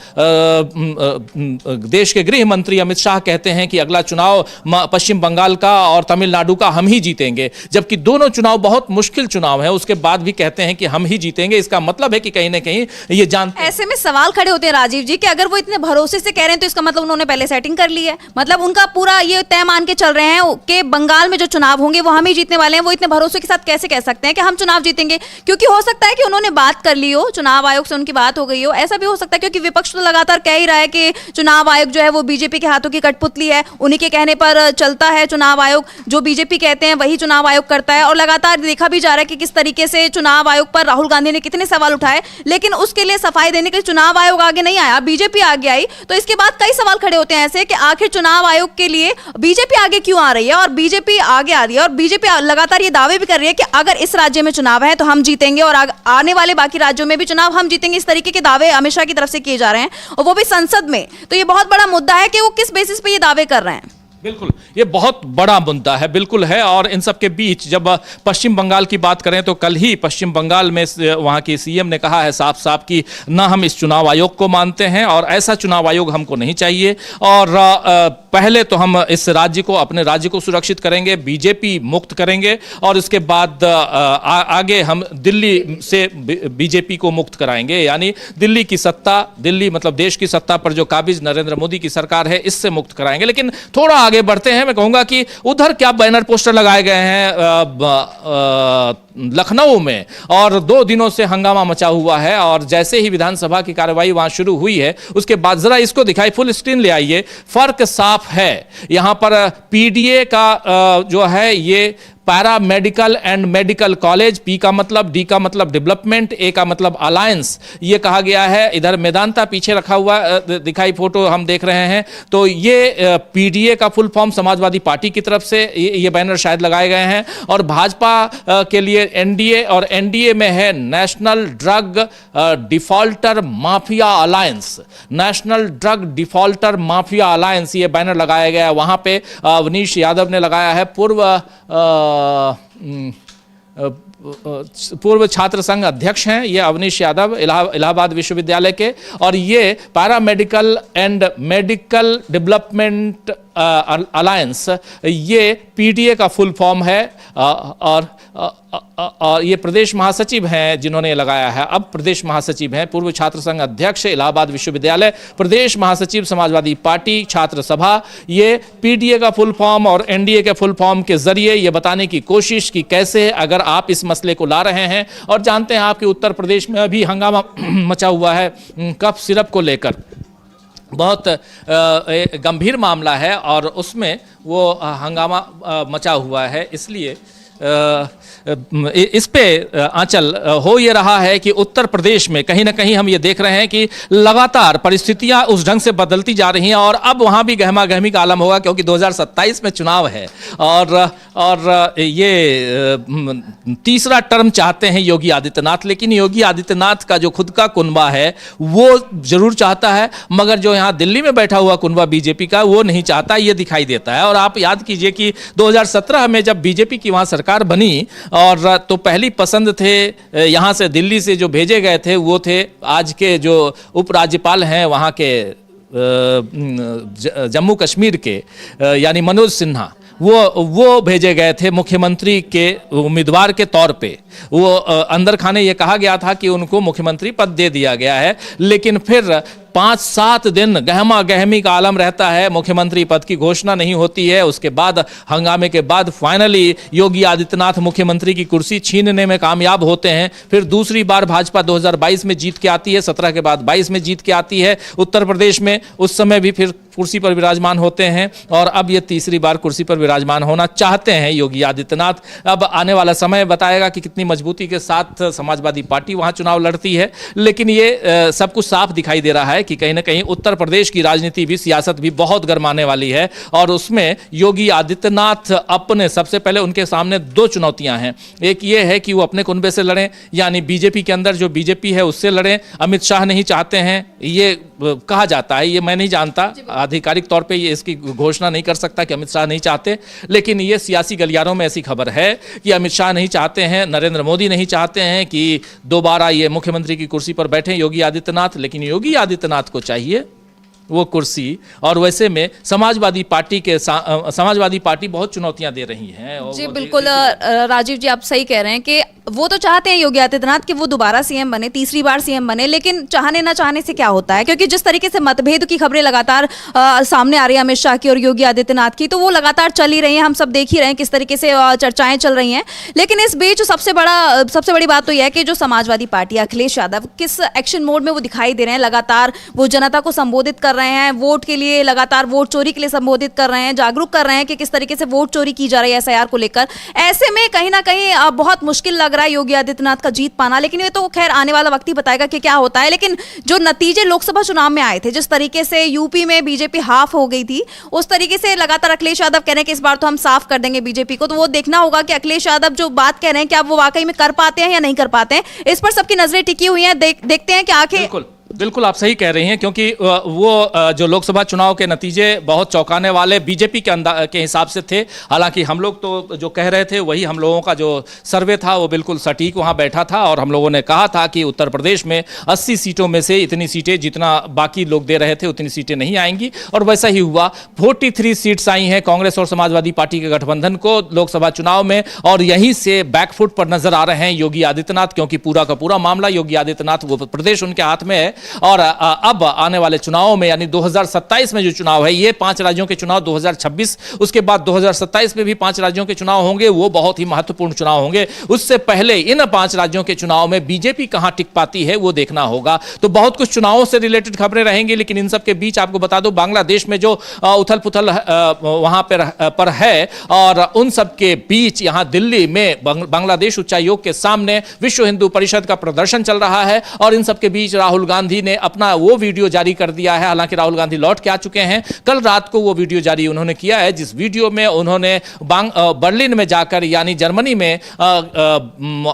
देश के गृह मंत्री अमित शाह कहते हैं कि अगला चुनाव पश्चिम बंगाल का और तमिलनाडु का हम ही जीतेंगे, जबकि दोनों चुनाव बहुत मुश्किल चुनाव है, उसके बाद भी कहते हैं कि हम ही जीतेंगे। इसका मतलब है कि कहीं ना कहीं ये जानते हैं। ऐसे में सवाल खड़े होते हैं राजीव जी कि अगर वो इतने भरोसे से कह रहे हैं तो इसका मतलब उन्होंने पहले सेटिंग कर ली है, मतलब उनका पूरा ये तय मान के चल रहे हैं कि बंगाल में जो चुनाव होंगे वो हम ही जीतने वाले हैं। वो इतने भरोसे के साथ कैसे कह सकते हैं कि हम चुनाव जीतेंगे? क्योंकि हो सकता है कि उन्होंने बात कर ली हो, चुनाव आयोग से उनकी बात हो गई हो, ऐसा भी हो सकता है, क्योंकि विपक्ष तो लगातार कह ही रहा है कि चुनाव आयोग जो है वो बीजेपी के हाथों की कठपुतली है, उन्हीं के कहने पर चलता है चुनाव आयोग, जो बीजेपी कहते हैं वही चुनाव आयोग करता है। और लगातार देखा भी जा रहा है कि किस तरीके से चुनाव आयोग पर राहुल गांधी ने कितने सवाल उठाए, लेकिन उसके लिए सफाई देने के लिए चुनाव आयोग आगे नहीं आया, बीजेपी आगे आई। तो इसके बाद कई सवाल खड़े होते हैं ऐसे कि आखिर चुनाव आयोग के लिए बीजेपी आगे क्यों आ रही है, और बीजेपी आगे आ रही है, और बीजेपी लगातार ये दावे भी कर रही है कि अगर इस राज्य में चुनाव है तो हम जीतेंगे, और आने वाले बाकी राज्यों में भी चुनाव हम जीतेंगे। इस तरीके के दावे अमित शाह की तरफ से किए जा रहे हैं, और वो भी संसद में। तो ये बहुत बड़ा मुद्दा है कि वो किस बेसिस पे ये दावे कर रहे हैं। बिल्कुल, ये बहुत बड़ा मुद्दा है, बिल्कुल है। और इन सब के बीच जब पश्चिम बंगाल की बात करें तो कल ही पश्चिम बंगाल में वहां के सीएम ने कहा है साफ साफ कि ना हम इस चुनाव आयोग को मानते हैं, और ऐसा चुनाव आयोग हमको नहीं चाहिए, और पहले तो हम इस राज्य को, अपने राज्य को सुरक्षित करेंगे, बीजेपी मुक्त करेंगे, और इसके बाद आगे हम दिल्ली से बीजेपी को मुक्त कराएंगे। यानी दिल्ली की सत्ता, दिल्ली मतलब देश की सत्ता पर जो काबिज नरेंद्र मोदी की सरकार है, इससे मुक्त कराएंगे। लेकिन थोड़ा आगे बढ़ते हैं, मैं कहूंगा कि उधर क्या बैनर पोस्टर लगाए गए हैं लखनऊ में, और 2 दिनों से हंगामा मचा हुआ है, और जैसे ही विधानसभा की कार्रवाई वहां शुरू हुई है उसके बाद जरा इसको दिखाई, फुल स्क्रीन ले आइए, फर्क साफ है। यहां पर पीडीए का जो है ये para medical and medical college, P का मतलब, डी का मतलब डेवलपमेंट, ए का मतलब अलायंस, ये कहा गया है। इधर मेदांता पीछे रखा हुआ दिखाई, फोटो हम देख रहे हैं। तो ये पीडीए का फुल फॉर्म समाजवादी पार्टी की तरफ से ये बैनर शायद लगाए गए हैं, और भाजपा के लिए एनडीए, और एनडीए में है national drug defaulter mafia alliance, national drug defaulter mafia alliance, ये बैनर लगाया गया है। वहां पे अवनीश यादव ने लगाया है, पूर्व पूर्व छात्र संघ अध्यक्ष हैं ये अवनीश यादव इलाहाबाद विश्वविद्यालय के, और ये paramedical and medical development alliance, ये पीटीए का फुल फॉर्म है, और ये प्रदेश महासचिव हैं जिन्होंने लगाया है, अब प्रदेश महासचिव हैं, पूर्व छात्र संघ अध्यक्ष इलाहाबाद विश्वविद्यालय, प्रदेश महासचिव समाजवादी पार्टी छात्र सभा। ये पीटीए का फुल फॉर्म और एनडीए के फुल फॉर्म के जरिए ये बताने की कोशिश कि कैसे अगर आप इस मसले को ला रहे हैं, और जानते हैं आपके उत्तर प्रदेश में अभी हंगामा मचा हुआ है कफ सिरप को लेकर, बहुत गंभीर मामला है और उसमें वो हंगामा मचा हुआ है, इसलिए इस पे आंचल हो ये रहा है कि उत्तर प्रदेश में कहीं ना कहीं हम ये देख रहे हैं कि लगातार परिस्थितियां उस ढंग से बदलती जा रही हैं, और अब वहां भी गहमा गहमी का आलम होगा क्योंकि 2027 में चुनाव है, और ये तीसरा टर्म चाहते हैं योगी आदित्यनाथ। लेकिन योगी आदित्यनाथ का जो खुद का कुनबा है वो जरूर चाहता है, मगर जो यहाँ दिल्ली में बैठा हुआ कुनबा बीजेपी का वो नहीं चाहता, ये दिखाई देता है। और आप याद कीजिए कि 2017 में जब बीजेपी की वहाँ सरकार बनी, और तो पहली पसंद थे यहाँ से दिल्ली से जो भेजे गए थे वो थे आज के जो उपराज्यपाल हैं वहाँ के जम्मू कश्मीर के, यानी मनोज सिन्हा, वो भेजे गए थे मुख्यमंत्री के उम्मीदवार के तौर पे। वो अंदर खाने ये कहा गया था कि उनको मुख्यमंत्री पद दे दिया गया है, लेकिन फिर 5-7 दिन गहमा गहमी का आलम रहता है, मुख्यमंत्री पद की घोषणा नहीं होती है। उसके बाद हंगामे के बाद फाइनली योगी आदित्यनाथ मुख्यमंत्री की कुर्सी छीनने में कामयाब होते हैं। फिर दूसरी बार भाजपा 2022 में जीत के आती है, 17 के बाद 22 में जीत के आती है उत्तर प्रदेश में, उस समय भी फिर कुर्सी पर विराजमान होते हैं, और अब ये तीसरी बार कुर्सी पर विराजमान होना चाहते हैं योगी आदित्यनाथ। अब आने वाला समय बताएगा कि कितनी मजबूती के साथ समाजवादी पार्टी वहां चुनाव लड़ती है, लेकिन ये सब कुछ साफ दिखाई दे रहा है कि कहीं ना कहीं उत्तर प्रदेश की राजनीति भी, सियासत भी बहुत गरमाने वाली है, और उसमें योगी आदित्यनाथ अपने, सबसे पहले उनके सामने 2 चुनौतियां हैं। एक ये है कि वो अपने कुनबे से लड़ें, यानी बीजेपी के अंदर जो बीजेपी है उससे लड़ें। अमित शाह नहीं चाहते हैं, ये कहा जाता है, ये मैं नहीं जानता, आधिकारिक तौर पे ये इसकी घोषणा नहीं कर सकता कि अमित शाह नहीं चाहते, लेकिन ये सियासी गलियारों में ऐसी खबर है कि अमित शाह नहीं चाहते हैं, नरेंद्र मोदी नहीं चाहते हैं कि दोबारा ये मुख्यमंत्री की कुर्सी पर बैठे योगी आदित्यनाथ, लेकिन योगी आदित्यनाथ को चाहिए वो कुर्सी। और वैसे में समाजवादी पार्टी बहुत चुनौतियां दे रही हैं। जी बिल्कुल राजीव जी, आप सही कह रहे हैं कि वो तो चाहते हैं योगी आदित्यनाथ कि वो दोबारा सीएम बने, तीसरी बार सीएम बने, लेकिन चाहने ना चाहने से क्या होता है, क्योंकि जिस तरीके से मतभेद की खबरें लगातार सामने आ रही है अमित शाह की और योगी आदित्यनाथ की, तो वो लगातार चल ही रही हैं, हम सब देख ही रहे हैं किस तरीके से चर्चाएं चल रही हैं। लेकिन इस बीच सबसे बड़ी बात तो यह है कि जो समाजवादी पार्टी अखिलेश यादव किस एक्शन मोड में वो दिखाई दे रहे हैं, लगातार वो जनता को संबोधित कर रहे हैं, वोट के लिए लगातार वोट चोरी के लिए संबोधित कर रहे हैं, जागरूक कर रहे हैं कि किस तरीके से वोट चोरी की जा रही है एसआईआर को लेकर। ऐसे में कहीं ना कहीं बहुत मुश्किल लग रहा है योगी आदित्यनाथ का जीत पाना, लेकिन ये तो खैर आने वाला वक्त ही बताएगा कि क्या होता है। लेकिन जो नतीजे लोकसभा चुनाव में आए थे, जिस तरीके से यूपी में बीजेपी हाफ हो गई थी, उस तरीके से लगातार अखिलेश यादव कह रहे हैं कि इस बार तो हम साफ कर देंगे बीजेपी को, तो वो देखना होगा कि अखिलेश यादव जो बात कह रहे हैं क्या वो वाकई में कर पाते हैं या नहीं कर पाते हैं। इस पर सबकी नजरें टिकी हुई हैं, देखते हैं कि आखिर। बिल्कुल आप सही कह रही हैं, क्योंकि वो जो लोकसभा चुनाव के नतीजे बहुत चौंकाने वाले बीजेपी के हिसाब से थे। हालांकि हम लोग तो जो कह रहे थे वही, हम लोगों का जो सर्वे था वो बिल्कुल सटीक वहां बैठा था, और हम लोगों ने कहा था कि उत्तर प्रदेश में 80 सीटों में से इतनी सीटें जितना बाकी लोग दे रहे थे उतनी सीटें नहीं आएंगी, और वैसा ही हुआ। 43 सीट्स आई हैं कांग्रेस और समाजवादी पार्टी के गठबंधन को लोकसभा चुनाव में, और यहीं से बैकफुट पर नजर आ रहे हैं योगी आदित्यनाथ, क्योंकि पूरा का पूरा मामला योगी आदित्यनाथ, वो प्रदेश उनके हाथ में है। और अब आने वाले चुनावों में, यानी 2027 में जो चुनाव है, ये 5 राज्यों के चुनाव 2026, उसके बाद 2027 में भी 5 राज्यों के चुनाव होंगे, वो बहुत ही महत्वपूर्ण चुनाव होंगे। उससे पहले इन 5 राज्यों के चुनाव में बीजेपी कहां टिक पाती है वो देखना होगा। तो बहुत कुछ चुनावों से रिलेटेड खबरें रहेंगी, लेकिन इन सब के बीच आपको बता दो, बांग्लादेश में जो उथल पुथल वहां पर है, और उन सब के बीच यहां दिल्ली में बांग्लादेश उच्चायोग के सामने विश्व हिंदू परिषद का प्रदर्शन चल रहा है, और इन सब के बीच राहुल गांधी गांधी ने अपना वो वीडियो जारी कर दिया है। हालांकि राहुल गांधी लौट के आ चुके हैं, कल रात को वो वीडियो जारी उन्होंने किया है, जिस वीडियो में उन्होंने बर्लिन में जाकर यानी जर्मनी में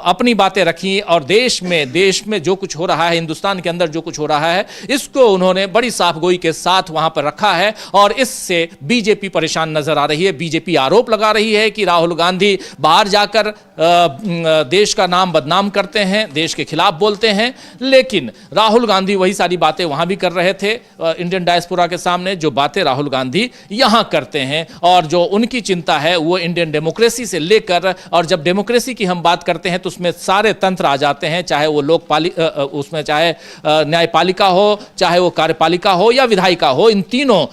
अपनी बातें रखी और देश में जो कुछ हो रहा है, हिंदुस्तान के अंदर जो कुछ हो रहा है, इसको उन्होंने बड़ी साफगोई के साथ वहां पर रखा है। और इससे बीजेपी परेशान नजर आ रही है। बीजेपी आरोप लगा रही है कि राहुल गांधी बाहर जाकर देश का नाम बदनाम करते हैं, देश के खिलाफ बोलते हैं, लेकिन राहुल गांधी वही सारी बातें वहां भी कर रहे थे इंडियन डायस्पोरा के सामने, जो बातें राहुल गांधी यहां करते हैं। और जो उनकी चिंता है वो इंडियन डेमोक्रेसी से लेकर, और जब डेमोक्रेसी की हम बात करते हैं तो उसमें सारे तंत्र आ जाते हैं, चाहे वो उसमें चाहे न्यायपालिका हो, चाहे वो कार्यपालिका हो या विधायिका हो, इन तीनों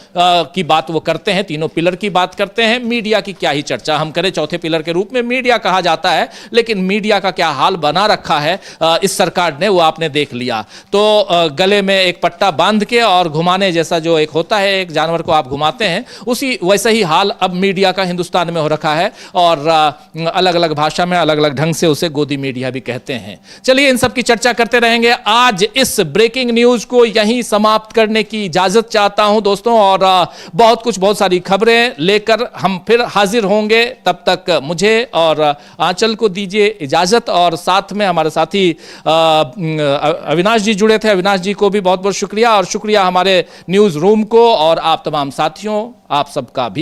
की बात वो करते हैं, तीनों पिलर की बात करते हैं। मीडिया की क्या ही चर्चा हम करें, चौथे पिलर के रूप में मीडिया कहा जाता है, लेकिन मीडिया का क्या हाल बना रखा है इस सरकार ने, वो आपने देख लिया। तो गले में एक पट्टा बांध के और घुमाने जैसा जो एक होता है, एक जानवर को आप घुमाते हैं, उसी वैसा ही हाल अब मीडिया का हिंदुस्तान में हो रखा है। और अलग अलग भाषा में अलग अलग ढंग से उसे गोदी मीडिया भी कहते हैं। चलिए इन सब की चर्चा करते रहेंगे। आज इस ब्रेकिंग न्यूज को यहीं समाप्त करने की इजाजत चाहता हूं दोस्तों, और बहुत सारी खबरें लेकर हम फिर हाजिर होंगे। तब तक मुझे और आंचल को दीजिए इजाजत, और साथ में हमारे साथी अविनाश जी जुड़े थे, अविनाश जी को भी बहुत बहुत शुक्रिया, और शुक्रिया हमारे न्यूज रूम को और आप तमाम साथियों, आप सबका भी।